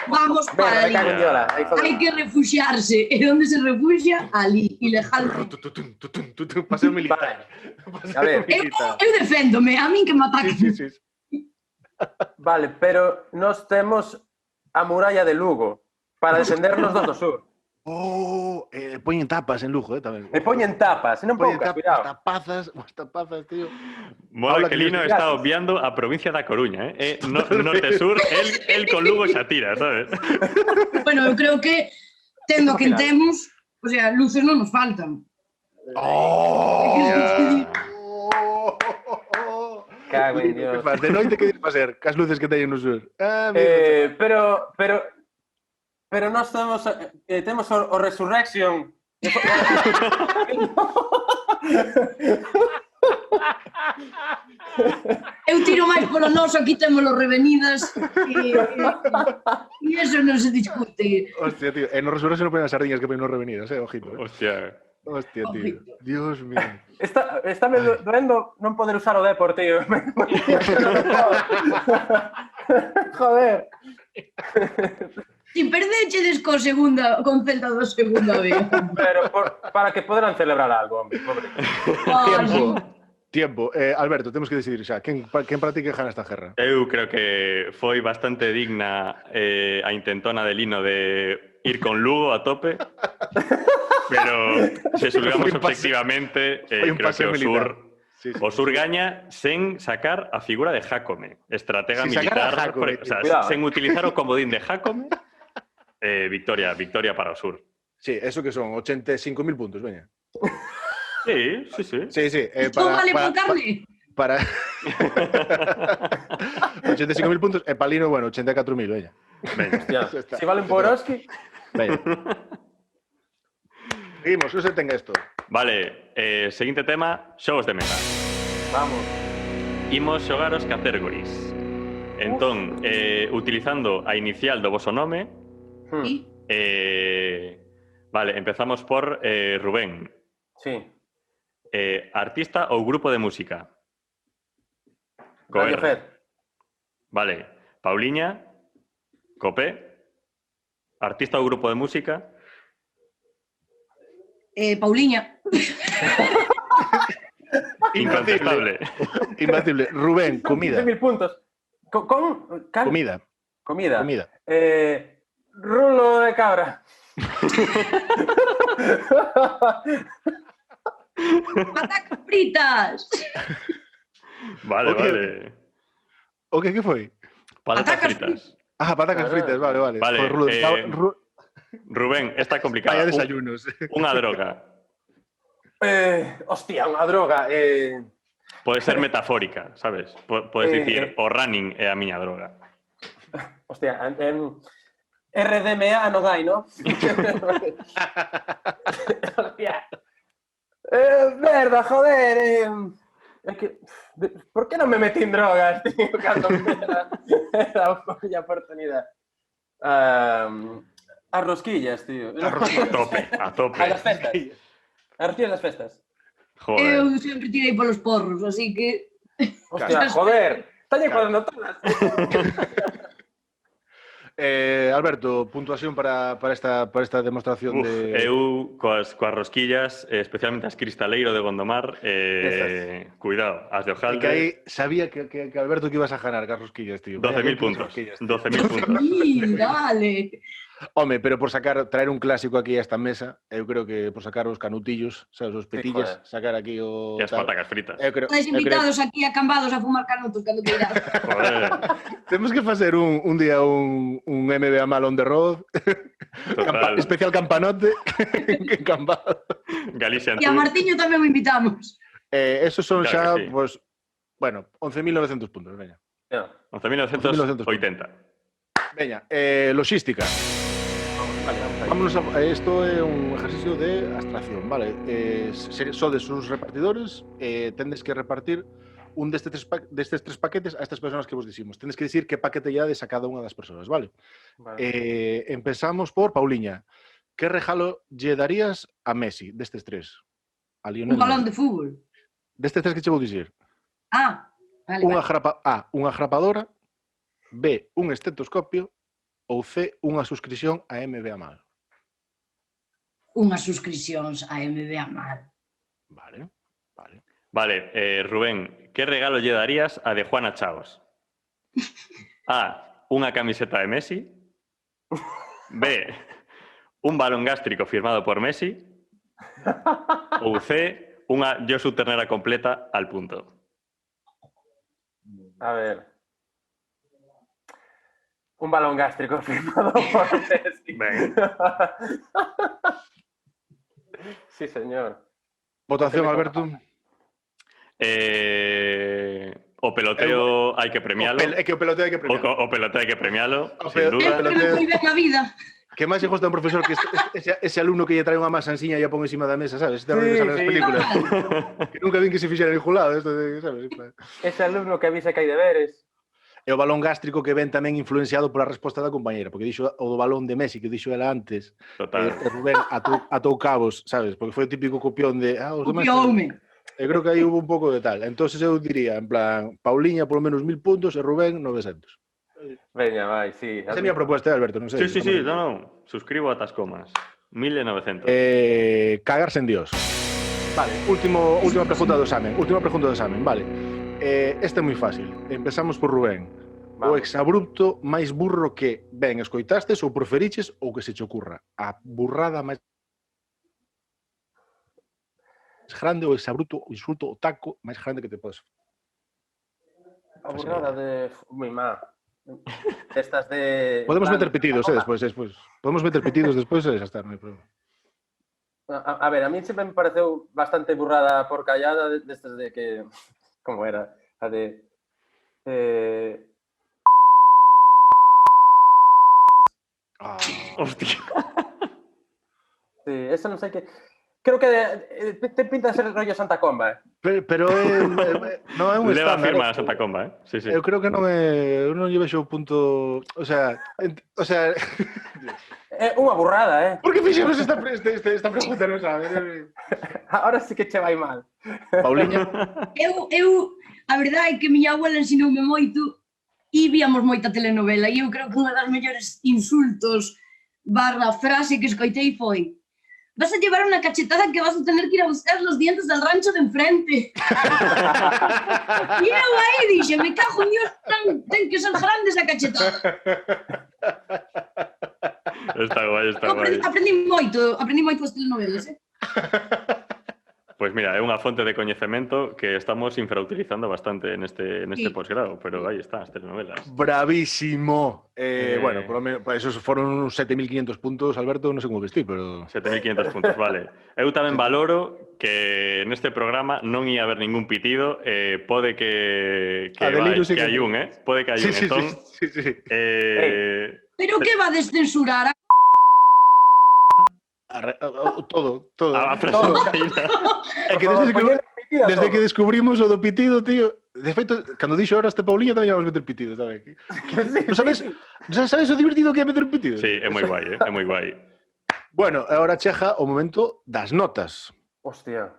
Speaker 7: vamos para ali. Hai que refuxiarse. E onde se refuxia? Ali, ilegalmente.
Speaker 5: Para ser militar.
Speaker 6: A ver,
Speaker 7: eu deféndome, a min que me ataquen.
Speaker 5: Sí.
Speaker 6: Vale, pero nós temos a muralla de Lugo para defendernos do sur.
Speaker 5: Poñen tapas en Lugo, tamén.
Speaker 6: E poñen tapas, non poucas, cuidado.
Speaker 5: As tapazas, tío.
Speaker 4: Mola que Lino está obviando a provincia da Coruña, norte-sur, el con Lugo xa tira, sabes?
Speaker 7: Bueno, eu creo que tendo que temos, o sea, luces non nos faltan.
Speaker 6: Cago en Dios.
Speaker 5: De noite que dices para ser, cas luces que teñen no sur.
Speaker 6: Pero nós temos o Resurrection.
Speaker 7: Eu tiro máis polo noso, aquí temos os revenidas e eso non se discute.
Speaker 5: Hostia, tío, no Resurrection non ponen as sardiñas que ponen nos revenidas, ojito.
Speaker 4: Hostia,
Speaker 5: tío. Dios mío.
Speaker 6: Está me doendo non poder usar o Depor, tío. Joder.
Speaker 7: Si perdechedes con Celta da segunda vez.
Speaker 6: Pero para que poderán celebrar algo, hombre, pobre.
Speaker 5: Tiempo. Alberto, temos que decidir xa. Quen para ti que gana esta guerra?
Speaker 4: eu creo que foi bastante digna a intentona de Lino de ir con Lugo a tope, pero se xulgamos obxectivamente, creo que o sur gaña sen sacar a figura de Jácome, estratega militar, sen utilizar o comodín de Jácome. Victoria para o sur.
Speaker 5: Sí, eso que son 85.000 puntos, veña.
Speaker 4: Sí.
Speaker 7: Vale por carne.
Speaker 5: Para 85.000 puntos e Palino, bueno, 84.000, veña.
Speaker 6: Si valen por Oski.
Speaker 5: Veña. Seguimos, que se tenga esto.
Speaker 4: Vale, seguinte tema, xogos de mesa.
Speaker 6: Vamos.
Speaker 4: Imos xogar os categories. Entón, utilizando a inicial do voso nome, vale, empezamos por Rubén.
Speaker 6: Sí.
Speaker 4: Artista ou grupo de música?
Speaker 6: Radiohead.
Speaker 4: Vale. Pauliña. Copé. Artista ou grupo de música?
Speaker 7: Pauliña.
Speaker 4: Incontestable.
Speaker 5: Imbatible. Rubén, comida.
Speaker 6: 1000 puntos.
Speaker 5: Comida.
Speaker 6: Rulo de cabra.
Speaker 7: Patacas fritas.
Speaker 4: Vale.
Speaker 5: O que foi?
Speaker 4: Patatas fritas.
Speaker 5: Patacas fritas, vale.
Speaker 4: Rubén, está complicado.
Speaker 5: Vaya desayunos.
Speaker 4: Unha droga.
Speaker 6: Hostia, unha droga.
Speaker 4: Pode ser metafórica, sabes? Podes dicir, o running é a miña droga.
Speaker 6: Hostia, RDMA non hai, non? Hostia. Merda, joder. É que... Por que non me metí en drogas, tío? Cando era unha oportunidade. As rosquillas, tío.
Speaker 4: A tope.
Speaker 6: A las festas. As rosquillas das festas.
Speaker 4: Joder.
Speaker 7: Eu sempre tirei polos porros, así que...
Speaker 6: Hostia, joder. Estalle cuadrando todas.
Speaker 5: Alberto, puntuación para esta demostración de...
Speaker 4: Eu, coas rosquillas, especialmente as Cristaleiro de Gondomar, cuidado, as de Ojalde...
Speaker 5: Que aí sabía que Alberto que ibas a ganar, as rosquillas, tío.
Speaker 4: 12.000 puntos. 12.000 puntos.
Speaker 7: Sí, dale.
Speaker 5: Home, pero por traer un clásico aquí a esta mesa, eu creo que por sacar os canutillos, sabes, os petillas, sacar aquí o...
Speaker 4: E as patacas fritas.
Speaker 7: Estáis invitados aquí acambados a fumar canutos cando queirás.
Speaker 4: Joder.
Speaker 5: Temos que facer un día un MBA mal on the road, especial campanote, encambado.
Speaker 4: Galicia
Speaker 7: E a Martiño tamén o invitamos.
Speaker 5: Esos son
Speaker 4: Claro
Speaker 5: xa,
Speaker 4: que sí.
Speaker 5: pues, bueno, 11.900 puntos, veña.
Speaker 4: 11.980.
Speaker 5: Veña, logística. Vámonos a isto é un ejercicio de abstracción, vale? Sodes uns repartidores, tendes que repartir un destes tres paquetes a estas persoas que vos dicimos. Tendes que dicir que paquete lle dades a cada unha das persoas, vale? Empezamos por Pauliña. Que regalo lle darías a Messi destes tres? A Lionel
Speaker 7: Un balón
Speaker 5: Messi.
Speaker 7: de fútbol.
Speaker 5: Destes tres que che vou dicir?
Speaker 7: Ah, vale.
Speaker 5: A, unha grapadora, B, un estetoscopio ou C, unha suscripción a MBA Mal.
Speaker 7: Unhas suscripcións a MBA Mal.
Speaker 5: Vale.
Speaker 4: Vale, Rubén, que regalo lle darías a de Juana Chaos? A, unha camiseta de Messi. B, un balón gástrico firmado por Messi. Ou C, unha Josu ternera completa al punto.
Speaker 6: A ver. Un balón gástrico firmado por Messi.
Speaker 4: Ben.
Speaker 6: Sí, señor.
Speaker 5: Votación, Alberto.
Speaker 4: O peloteo hai que premialo.
Speaker 5: É que o peloteo hai que premialo.
Speaker 4: O peloteo hai que premialo,
Speaker 5: O
Speaker 4: sin
Speaker 5: peloteo-
Speaker 4: duda.
Speaker 7: Sempre moi ben a vida.
Speaker 5: Que máis lle gusta a un profesor que ese alumno que lle trae unha masansiña e a pon encima da mesa, sabes? Este rollo que sale nas
Speaker 6: sí.
Speaker 5: películas. Que nunca vin que se fixera en julado, esto de, sabes?
Speaker 6: Ese alumno que avisa que hai deberes.
Speaker 5: E o balón gástrico que ven tamén influenciado pola resposta da compañera, porque dixo o do balón de Messi, que dixo ela antes,
Speaker 4: Total.
Speaker 5: Rubén atou cabos, sabes? Porque foi o típico copión de... os demais...
Speaker 7: Copioume.
Speaker 5: Eu creo que aí hubo un pouco de tal. Entonces eu diría, en plan, Pauliña polo menos 1.000 puntos e Rubén 900.
Speaker 6: Veña, vai, sí.
Speaker 5: Esa é a miña proposta, Alberto, non sei.
Speaker 4: Sí, no. Suscribo a tas comas. 1.900.
Speaker 5: Cagarse en Dios. Vale, última pregunta do examen. Vale. Este é moi fácil. Empezamos por Rubén. O
Speaker 6: Vamos.
Speaker 5: exabrupto máis burro que ben escoitastes ou proferiches ou que se che ocurra. A burrada máis grande, o exabrupto, o insulto, o taco máis grande que te podes.
Speaker 6: A burrada de... Moi má. Estas de...
Speaker 5: Podemos meter pitidos, despois. Podemos meter pitidos despois e xa está, non hai problema.
Speaker 6: A ver, a mí sempre me pareceu bastante burrada por callada destes de que... Como era? A de...
Speaker 4: Hostia.
Speaker 6: Sí, eso non sei que... Creo que te pinta de ser rollo Santa Comba,
Speaker 5: Pero non é un
Speaker 4: Leva
Speaker 5: estándar.
Speaker 4: firma a Santa Comba, Sí, sí.
Speaker 5: Eu creo que non é... Eu non lle vexo o punto... O sea...
Speaker 6: É unha burrada,
Speaker 5: Por que fixemos esta pregunta, non sabes?
Speaker 6: Ahora sí que che vai mal.
Speaker 5: Pauliña?
Speaker 7: Eu, a verdade é que miña abuela ensinoume moito e víamos moita telenovela e eu creo que unha das mellores insultos / frase que escoitei foi: vas a llevar una cachetada que vas a tener que ir a buscar los dientes del rancho de enfrente. E eu aí dixe, me cago en Dios, ten que ser grande esa cachetada.
Speaker 4: Está guai.
Speaker 7: Aprendí moito das telenovelas,
Speaker 4: Pois Pois mira, é unha fonte de coñecemento que estamos infrautilizando bastante neste
Speaker 7: Sí.
Speaker 4: posgrado, pero aí está, as telenovelas.
Speaker 5: Bravísimo. Bueno, por lo menos, esos foron uns 7.500 puntos, Alberto, non sei como vestir, pero...
Speaker 4: 7.500 puntos, vale. Eu tamén valoro que neste programa non ia haber ningún pitido, pode que
Speaker 5: Deliro sí que
Speaker 4: hai
Speaker 5: sí.
Speaker 4: un, Pode que hai un, entón...
Speaker 5: Sí.
Speaker 7: Pero que va a descensurar?
Speaker 5: Todo.
Speaker 4: A
Speaker 5: Todo. É que desde que descubrimos o do pitido, tío... De feito, cando dixo ahora este Paulinho tamén íbamos meter pitido, sabes? Sabes o divertido que é meter pitido?
Speaker 4: Sí, é moi guai, é moi guai.
Speaker 5: Bueno, agora chega o momento das notas.
Speaker 6: Hostia.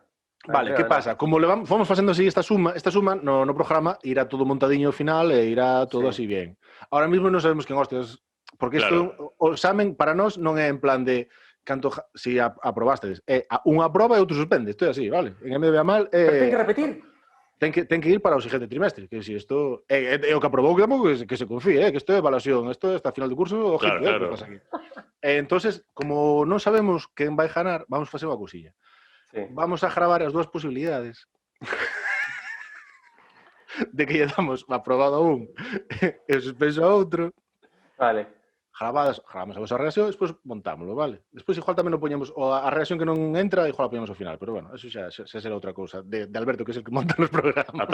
Speaker 5: Vale, que pasa? Como fomos facendo así esta suma no programa irá todo montadiño ao final e irá todo así bien. Ahora mesmo non sabemos quen hostias, porque isto o examen para nós non é en plan de canto si aprobastes, é unha aproba e outro suspende, isto é así, vale? En MBA mal
Speaker 6: Ten que repetir.
Speaker 5: ten que ir para o seguinte trimestre, que si isto é o que aprobou que tampouco que se confíe, que isto é evaluación, isto é hasta final do curso, ojito,
Speaker 4: Claro.
Speaker 5: que pasa aquí. Entonces, como non sabemos quen vai ganar, vamos facer unha cousiña.
Speaker 6: Sí.
Speaker 5: Vamos a gravar as dúas posibilidades de que lle damos aprobado a un e suspenso a outro.
Speaker 6: Vale.
Speaker 5: Gravamos a vosa reacción e despois montámoslo, vale? Despois igual tamén o poñemos, ou a reacción que non entra, igual a poñemos ao final, pero bueno, eso xa será outra cousa de Alberto, que é o que monta nos programas.
Speaker 4: A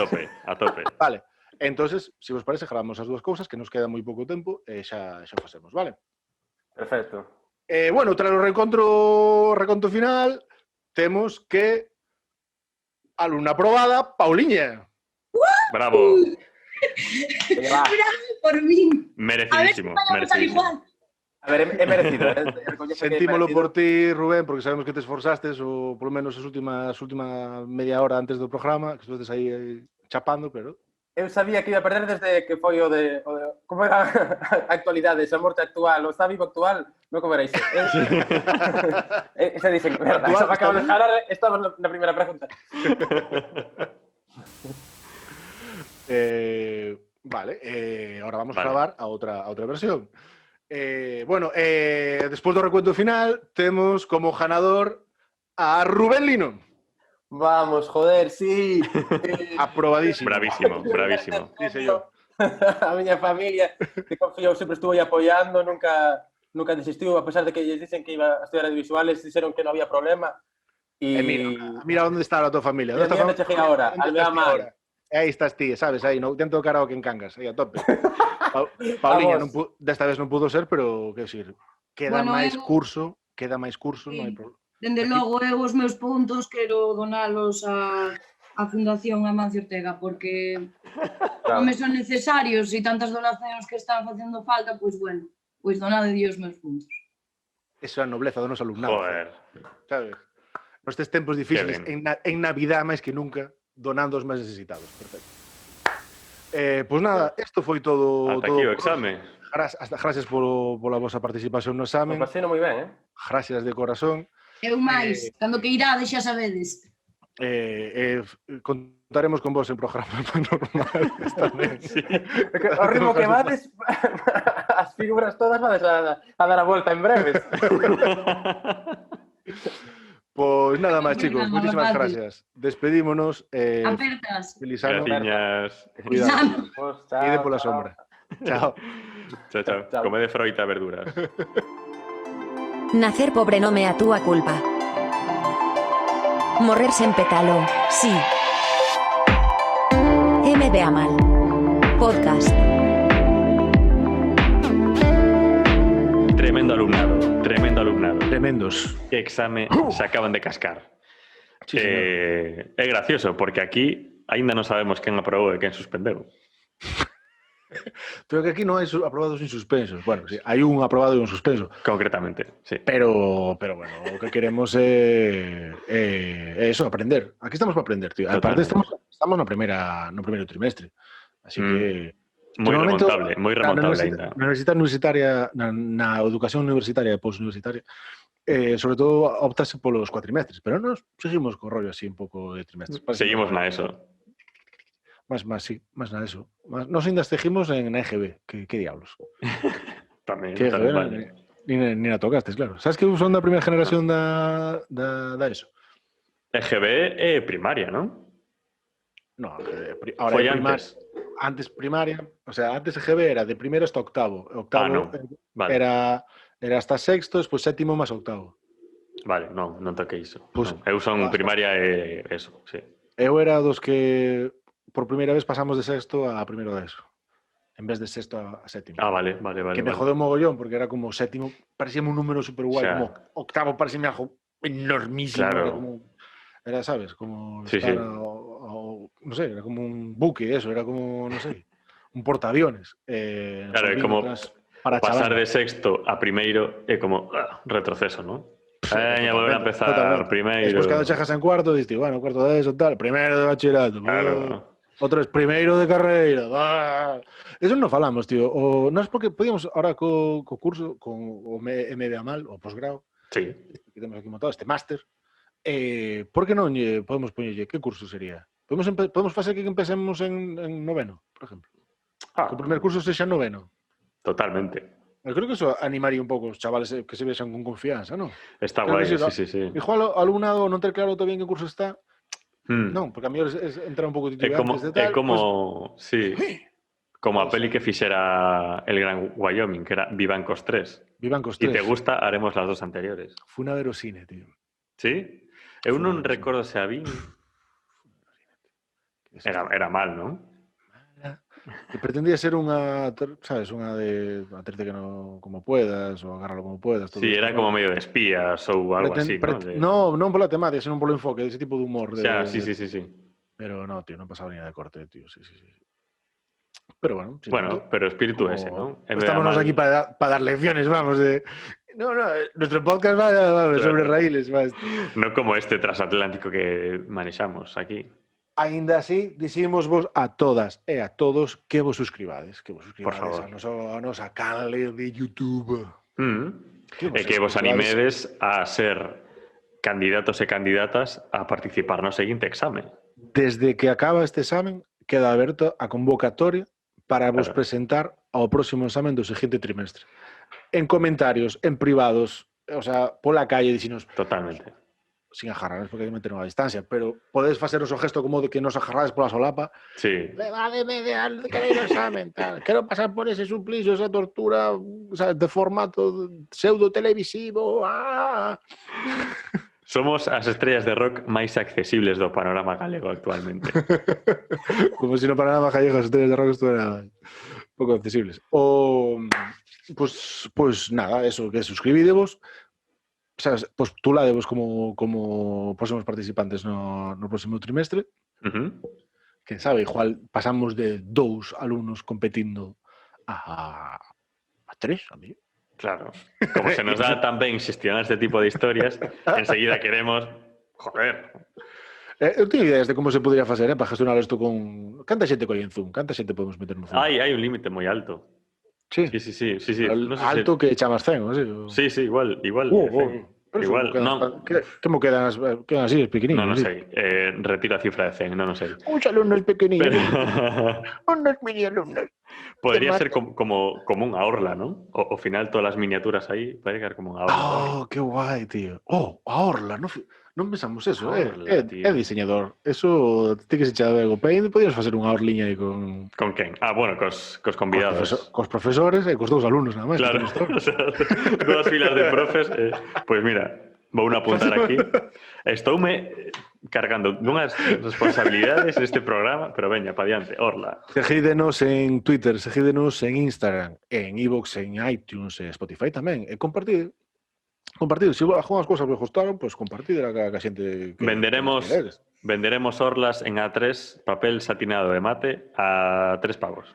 Speaker 4: tope.
Speaker 5: Vale, entonces, se vos parece, gravamos as dúas cousas, que nos queda moi pouco tempo, e xa facemos, vale?
Speaker 6: Perfecto.
Speaker 5: Bueno, tras o reconto final, temos que alumna aprobada, Pauliña.
Speaker 4: Bravo.
Speaker 7: Por min.
Speaker 4: Merecidísimo,
Speaker 7: A ver si
Speaker 4: merecidísimo.
Speaker 7: igual.
Speaker 6: A ver, é merecido.
Speaker 5: Sentímolo por ti, Rubén, porque sabemos que te esforzastes, ou polo menos as última media hora antes do programa, que estuvetes aí chapando, pero...
Speaker 6: Eu sabía que iba a perder desde que foi o de como era a actualidade, esa morte actual, o está vivo actual, non como era iso. E se dicen, merda, eso me acabo de jarar, estaba na primeira pregunta.
Speaker 5: Vale, ahora vamos a gravar a outra versión. Despois do recuento final, temos como ganador a Rubén Lino.
Speaker 6: Vamos, joder, sí.
Speaker 5: Aprobadísimo.
Speaker 4: Bravísimo.
Speaker 5: Dice yo.
Speaker 6: A miña familia, que confiou, sempre estuvo aí apoiando, nunca desistiu, a pesar de que lles dicen que iba a estudiar audiovisuales, dixeron que non había problema. E
Speaker 5: mira onde está a tua familia.
Speaker 6: Onde cheguei agora, al meu amar.
Speaker 5: Aí estás ti, sabes, aí, dentro do karaoke en Cangas, aí a tope. Pauliña, desta vez non pudo ser, pero, que decir, queda máis curso, non hai problema.
Speaker 7: Dende logo, eu os meus puntos quero donalos a Fundación Amancio Ortega, porque non me son necesarios e tantas donacións que están facendo falta, pois bueno, pois donade Dios meus puntos.
Speaker 5: Esa é a nobleza do noso alumnado.
Speaker 4: Joder.
Speaker 5: Sabes? Nestes tempos difíciles, en Navidad máis que nunca, donando os máis necesitados. Perfecto. Pois nada, isto foi todo...
Speaker 4: Ata aquí o exame.
Speaker 5: Gracias pola vosa participación no examen.
Speaker 6: Pasei moi ben,
Speaker 5: Gracias de corazón.
Speaker 7: Eu máis, cando que irades xa sabedes.
Speaker 5: Contaremos con vos en programas normales tamén.
Speaker 6: Sí. O ritmo que vades, as figuras todas vades a dar a volta en breves.
Speaker 5: Pois nada máis, chicos. Muchísimas gracias. Despedímonos.
Speaker 7: Apertas.
Speaker 5: Feliz ano.
Speaker 4: Gracias.
Speaker 5: Ide pola sombra. Chao.
Speaker 4: Chao. Come de froita e verduras.
Speaker 2: Nacer pobre non é a túa culpa. Morrer sen petalo, sí. MBA mal. Podcast.
Speaker 4: Tremendo alumnado.
Speaker 5: Tremendos.
Speaker 4: Que exame se acaban de cascar.
Speaker 5: Sí,
Speaker 4: é gracioso, porque aquí aínda non sabemos quen aprobou e quen suspendeu.
Speaker 5: Pero que aquí non hai aprobados nin suspensos. Bueno, sí, hai un aprobado e un suspenso.
Speaker 4: Concretamente, sí.
Speaker 5: Pero bueno, o que queremos é eso, aprender. Aquí estamos para aprender, tío. Aparte estamos no primeiro trimestre. Así que
Speaker 4: moi remontable ainda.
Speaker 5: Na universidade universitaria, na educación universitaria e posuniversitaria, sobre todo optase polos cuatrimestres, pero nós seguimos co rollo así un pouco de trimestres.
Speaker 4: Seguimos na ESO.
Speaker 5: Más na ESO. Nos ainda seguimos en na EGB. Que diablos?
Speaker 4: Tamén
Speaker 5: vale. Ni a tocastes, claro. Sabes que son da primeira generación da ESO?
Speaker 4: EGB é primaria, non?
Speaker 5: No, ahora
Speaker 4: Foi
Speaker 5: é
Speaker 4: antes.
Speaker 5: Antes primaria, o sea, antes EGB era de primeiro hasta octavo. Octavo
Speaker 4: non. Vale.
Speaker 5: era hasta sexto, despois sétimo máis octavo.
Speaker 4: Vale, non toquei iso.
Speaker 5: Pues,
Speaker 4: non. Eu son primaria e eso, sí.
Speaker 5: Eu era dos que por primeira vez pasamos de sexto a primeiro de eso, en vez de sexto a sétimo.
Speaker 4: Vale.
Speaker 5: Que me jodeu mogollón, porque era como sétimo, parecíame un número super guai, como octavo parecíame algo enormísimo.
Speaker 4: Claro.
Speaker 5: Era, ¿sabes? Como
Speaker 4: sí,
Speaker 5: estar no sé, era como un buque, eso, era como, no sé, un portaaviones.
Speaker 4: Claro, é como
Speaker 5: para
Speaker 4: pasar
Speaker 5: chaval.
Speaker 4: de sexto a primeiro é como retroceso, non? Volver a empezar primeiro.
Speaker 5: Despois cando chegas en cuarto, diste, bueno, cuarto de eso, tal, primeiro de bachillerato.
Speaker 4: Claro.
Speaker 5: Outro es primeiro de carreira. Eso non falamos, tío. Non é porque podíamos, ahora co curso, con o MBA mal, o posgrado,
Speaker 4: sí,
Speaker 5: que temos aquí montado, este máster, por que non podemos poñerlle que curso sería? Podemos facer que empecemos en noveno, por exemplo. Que o primer curso sexa noveno.
Speaker 4: Totalmente.
Speaker 5: Eu creo que eso animaría un pouco os chavales que se vexan con confianza, non?
Speaker 4: Está guai, sí.
Speaker 5: Igual o alumnado non ter claro todavía en que curso está. Non, porque a mellor entra un pouco titubeantes de tal.
Speaker 4: É como, pues, sí, como a peli que fixera El Gran Wyoming, que era Vivancos 3.
Speaker 5: Vivancos 3.
Speaker 4: Y te gusta, haremos las dos anteriores.
Speaker 5: Fui a ver o cine, tío.
Speaker 4: Sí? Eu non recordo se a vi. Era mal, non?
Speaker 5: Que pretendía ser unha, sabes, unha de aterte que no como puedas ou agárralo como puedas.
Speaker 4: Sí, era como medio de espías ou algo así,
Speaker 5: ¿no? Non pola temática, sino polo enfoque, ese tipo de humor.
Speaker 4: Sí.
Speaker 5: Pero no, tío, non pasaba ni de corte, tío, sí. Pero bueno.
Speaker 4: Pero espíritu ese, ¿no?
Speaker 5: Estamos aquí para dar lecciones, vamos, de... No, nuestro podcast va sobre raíles.
Speaker 4: No como este transatlántico que manexamos aquí.
Speaker 5: Ainda así, dicimos vos a todas e a todos que vos suscribades. Que vos suscribades a nosa canal de YouTube.
Speaker 4: E que vos animedes a ser candidatos e candidatas a participar no seguinte examen.
Speaker 5: Desde que acaba este examen, queda aberta a convocatoria para vos presentar ao próximo examen do seguinte trimestre. En comentarios, en privados, o sea, pola calle, dicinos...
Speaker 4: Totalmente.
Speaker 5: Sin agarrares, porque hay que meternos a distancia, pero podes faceros o gesto como de que nos agarrades pola solapa.
Speaker 4: Sí.
Speaker 5: Levádeme de querer o examen, tal. Quero pasar por ese suplicio, esa tortura, o sea, de formato pseudo-televisivo.
Speaker 4: Somos as estrellas de rock máis accesibles do panorama galego actualmente.
Speaker 5: Como se no panorama gallego as estrellas de rock estuvieran pouco accesibles. Pues nada, eso, que suscribidevos, sabes, postuladevos como próximos participantes no próximo trimestre. Que sabe, igual pasamos de 2 alumnos competindo a 3, a mí.
Speaker 4: Claro. Como se nos da tan ben xestionar este tipo de historias, enseguida queremos... Joder.
Speaker 5: Eu teño ideas de como se podría facer para gestionar isto con... Canta xente coi en Zoom? Canta xente podemos meter no Zoom?
Speaker 4: Hai un límite moi alto.
Speaker 5: Sí.
Speaker 4: No sé
Speaker 5: alto que chamas 100, ¿no?
Speaker 4: Sí, igual. Igual,
Speaker 5: non. Como quedan así, es pequeninos?
Speaker 4: Non sei. Retiro a cifra de 100, non sei.
Speaker 5: Uns alumnos pequeninos. Unos mini alumnos.
Speaker 4: Podría ser como unha orla, ¿no? Ao final todas as miniaturas aí podría quedar como unha orla.
Speaker 5: Qué guai, tío. A orla, non pensamos eso,
Speaker 4: orla,
Speaker 5: é diseñador. Eso ti que se echa de algo. Podías facer unha orliña aí con...
Speaker 4: Con quen? Bueno, cos convidados.
Speaker 5: Cos profesores e cos 2 alumnos, nada máis.
Speaker 4: Claro, o sea, 2 filas de profes. Pois mira, vou apuntar aquí. Estoume cargando dunhas responsabilidades neste programa, pero veña, pa diante, orla.
Speaker 5: Seguídenos en Twitter, seguídenos en Instagram, en iVoox, en iTunes, en Spotify tamén. E compartid. Se algunhas cousas me gustaron, pues compartid a xente que...
Speaker 4: Venderemos orlas en A3, papel satinado de mate, a 3 pavos.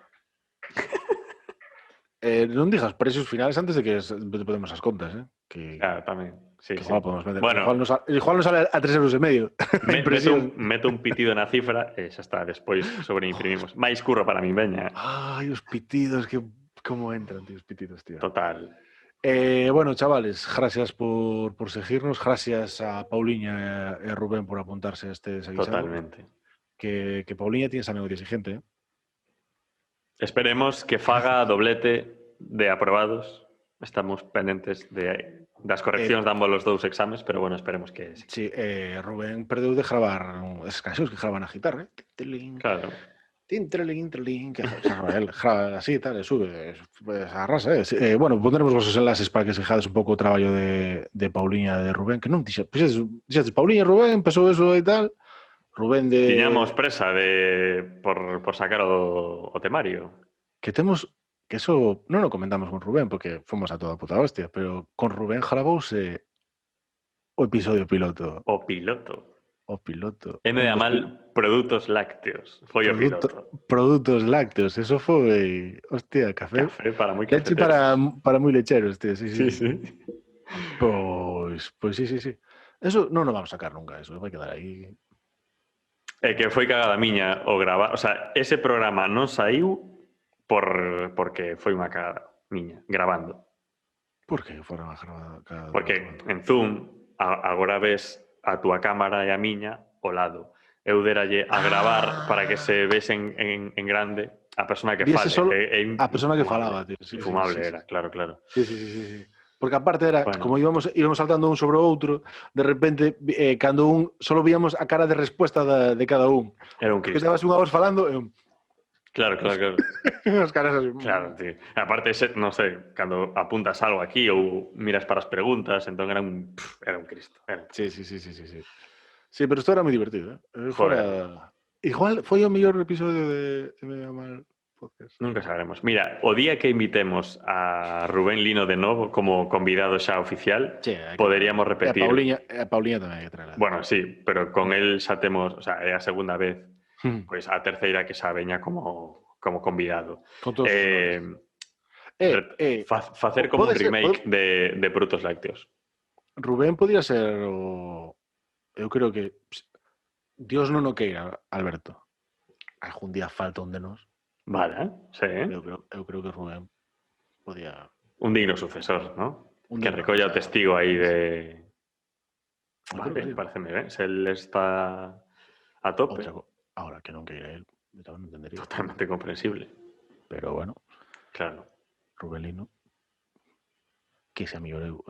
Speaker 5: Non digas precios finales antes de que podemos as contas,
Speaker 4: Claro, tamén. Sí.
Speaker 5: Igual podemos vender.
Speaker 4: Bueno,
Speaker 5: igual nos sale a 3,5 €.
Speaker 4: Meto un pitido na cifra e xa está, despois sobreimprimimos. Máis curro para min, veña.
Speaker 5: Ai, os pitidos, que como entran, tío, os pitidos, tío.
Speaker 4: Total.
Speaker 5: Bueno, chavales, gracias por seguirnos, gracias a Pauliña e a Rubén por apuntarse a este seguizado.
Speaker 4: Totalmente.
Speaker 5: Que Pauliña tiene esa memoria exigente,
Speaker 4: Esperemos que faga doblete de aprobados. Estamos pendentes de Das correccións damos os 2 exames, pero bueno, esperemos que sí.
Speaker 5: Sí, Rubén perdeu de gravar esas cancións que gravan a guitarra,
Speaker 4: Claro.
Speaker 5: Tintrelín, que grava así, tal, e sube, pues, arrasa, bueno, pondremos vos os enlaces para que se jades un pouco o traballo de Pauliña e de Rubén, que non dixetes Pauliña e Rubén, empezou eso e tal, Rubén de...
Speaker 4: Tiñamos presa por sacar o temario.
Speaker 5: Que temos, que eso non o comentamos con Rubén, porque fomos a toda puta hostia, pero con Rubén gravouse o episodio piloto.
Speaker 4: O piloto.
Speaker 5: O piloto.
Speaker 4: M de Amal, produtos lácteos. Foi o piloto.
Speaker 5: Produtos lácteos, eso foi... Hostia, café.
Speaker 4: Café para moi
Speaker 5: Leche
Speaker 4: cafeteros.
Speaker 5: para moi lecheros, tío, sí.
Speaker 4: Sí.
Speaker 5: Pois sí. Eso non nos vamos a sacar nunca, eso vai quedar aí.
Speaker 4: É que foi cagada miña o gravar... O sea, ese programa non saiu porque foi unha cagada miña, grabando.
Speaker 5: Por que foron a gravar?
Speaker 4: Porque en Zoom agora ves a túa cámara e a miña ao lado. Eu deralle a gravar para que se vesen en grande a persona que fale.
Speaker 5: A persona que falaba, tío. Sí,
Speaker 4: infumable era, claro.
Speaker 5: Sí. Porque aparte era,
Speaker 4: bueno,
Speaker 5: como íbamos saltando un sobre o outro, de repente, cando un, solo víamos a cara de respuesta de cada un.
Speaker 4: Era un
Speaker 5: que
Speaker 4: cristo.
Speaker 5: estabas unha voz falando e un...
Speaker 4: Claro.
Speaker 5: As caras así.
Speaker 4: Claro, tío. Aparte, non sei, cando apuntas algo aquí ou miras para as preguntas, entón era un cristo.
Speaker 5: Sí. Sí, pero isto era moi divertido, Igual foi o mellor episodio de Medio Mal Podcast.
Speaker 4: Nunca sabremos. Mira, o día que invitemos a Rubén Lino de novo como convidado xa oficial, poderíamos repetir.
Speaker 5: A Pauliña tamén hai que traerla.
Speaker 4: Bueno, sí, pero con él xa temos, o sea, é a segunda vez, pois a terceira que xa veña como convidado.
Speaker 5: Con todos
Speaker 4: facer como un remake de Produtos Lácteos.
Speaker 5: Rubén podría ser o... Eu creo que Dios non o queira, Alberto. Algún día falta un de nós.
Speaker 4: Vale, sí.
Speaker 5: Eu creo que Rubén podía...
Speaker 4: Un digno sucesor, ¿no? Que recolla o testigo aí de... Vale, pareceme ben. Se él está a tope.
Speaker 5: Ahora que non queira él, non entendería.
Speaker 4: Totalmente comprensible.
Speaker 5: Pero bueno.
Speaker 4: Claro.
Speaker 5: Rubén Lino. Que se a mellor,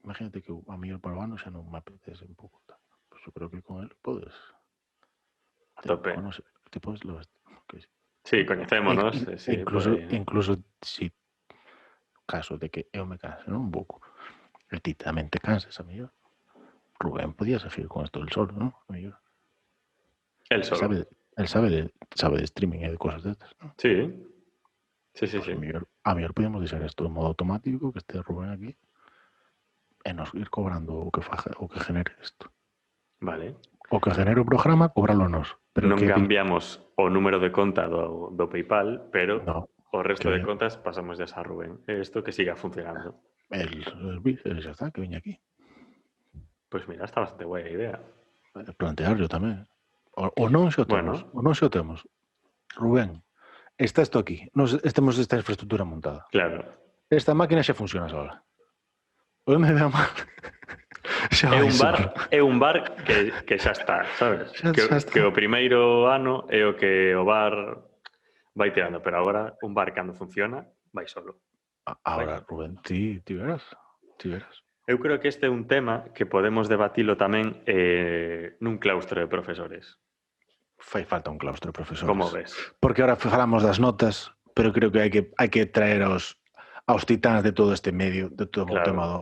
Speaker 5: imagínate que a mellor para o ano xa non me apetece un pouco. Pues eu creo que con él podes...
Speaker 4: A tope.
Speaker 5: Te podes...
Speaker 4: Sí, coñecémonos.
Speaker 5: Incluso si caso de que eu me canse, non? Un pouco. E ti tamén te canses, a mellor. Rubén podía seguir con esto del solo, ¿no? A mellor.
Speaker 4: El solo.
Speaker 5: Él sabe de streaming e de cosas destas, ¿no?
Speaker 4: Sí. Sí.
Speaker 5: A mellor podíamos deixar isto en modo automático, que este Rubén aquí, e nos ir cobrando o que genere isto.
Speaker 4: Vale.
Speaker 5: O que genere o programa, cobralo nos.
Speaker 4: Pero non cambiamos o número de conta do PayPal, pero o resto de contas pasamos ya a Rubén. Isto que siga funcionando.
Speaker 5: El xa está, que veña aquí.
Speaker 4: Pues mira, está bastante guai a idea.
Speaker 5: Plantear yo tamén. O non xo temos. Bueno. O non xo temos. Rubén, está isto aquí. Nos temos esta infraestructura montada.
Speaker 4: Claro.
Speaker 5: Esta máquina xa funciona sola. O me vea mal.
Speaker 4: É un bar que xa está, sabes? Que o primeiro ano é o que o bar vai tirando, pero agora un bar cando funciona vai solo.
Speaker 5: Agora, Rubén, ti verás.
Speaker 4: Eu creo que este é un tema que podemos debatilo tamén nun claustro de profesores.
Speaker 5: Fai falta un claustro de profesores.
Speaker 4: Como ves?
Speaker 5: Porque ahora falamos das notas, pero creo que hai que traer aos titáns de todo este medio, de todo o tema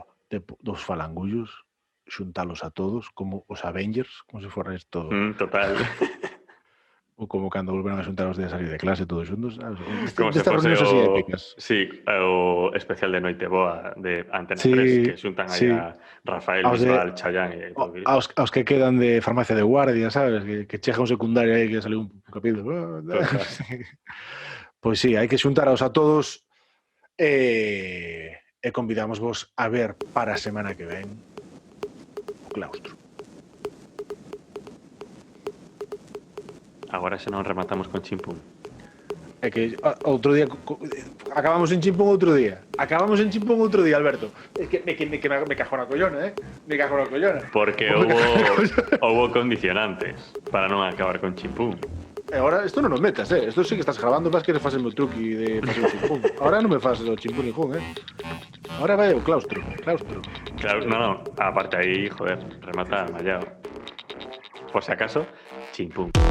Speaker 5: dos falangullos, xuntalos a todos, como os Avengers, como se fora isto.
Speaker 4: Total.
Speaker 5: Ou como cando volveron a xuntar os días a salir de clase todos xuntos.
Speaker 4: Como se fose o especial de Noite Boa de Antena 3, que xuntan aí a Rafael, Bisbal, Chayán e
Speaker 5: aos que quedan de farmacia de guardia, sabes? Que chega un secundario aí que sale un capítulo. Pois sí, hai que xuntaros a todos e convidamos vos a ver para a semana que ven o claustro.
Speaker 4: Agora xa non rematamos con chimpún.
Speaker 5: É que outro día acabamos en chimpún outro día, Alberto. É que me cajo na collona, Me cajo na collona.
Speaker 4: Porque houbo condicionantes para non acabar con chimpún.
Speaker 5: E agora, isto non nos metas, Isto sí que estás grabando, vas que facer o truqui de facer o chimpún. Agora non me fas o chimpún ningún, Agora vai o claustro.
Speaker 4: Claro, no, aparte ahí, joder, remata mallado. Por si acaso, chimpum.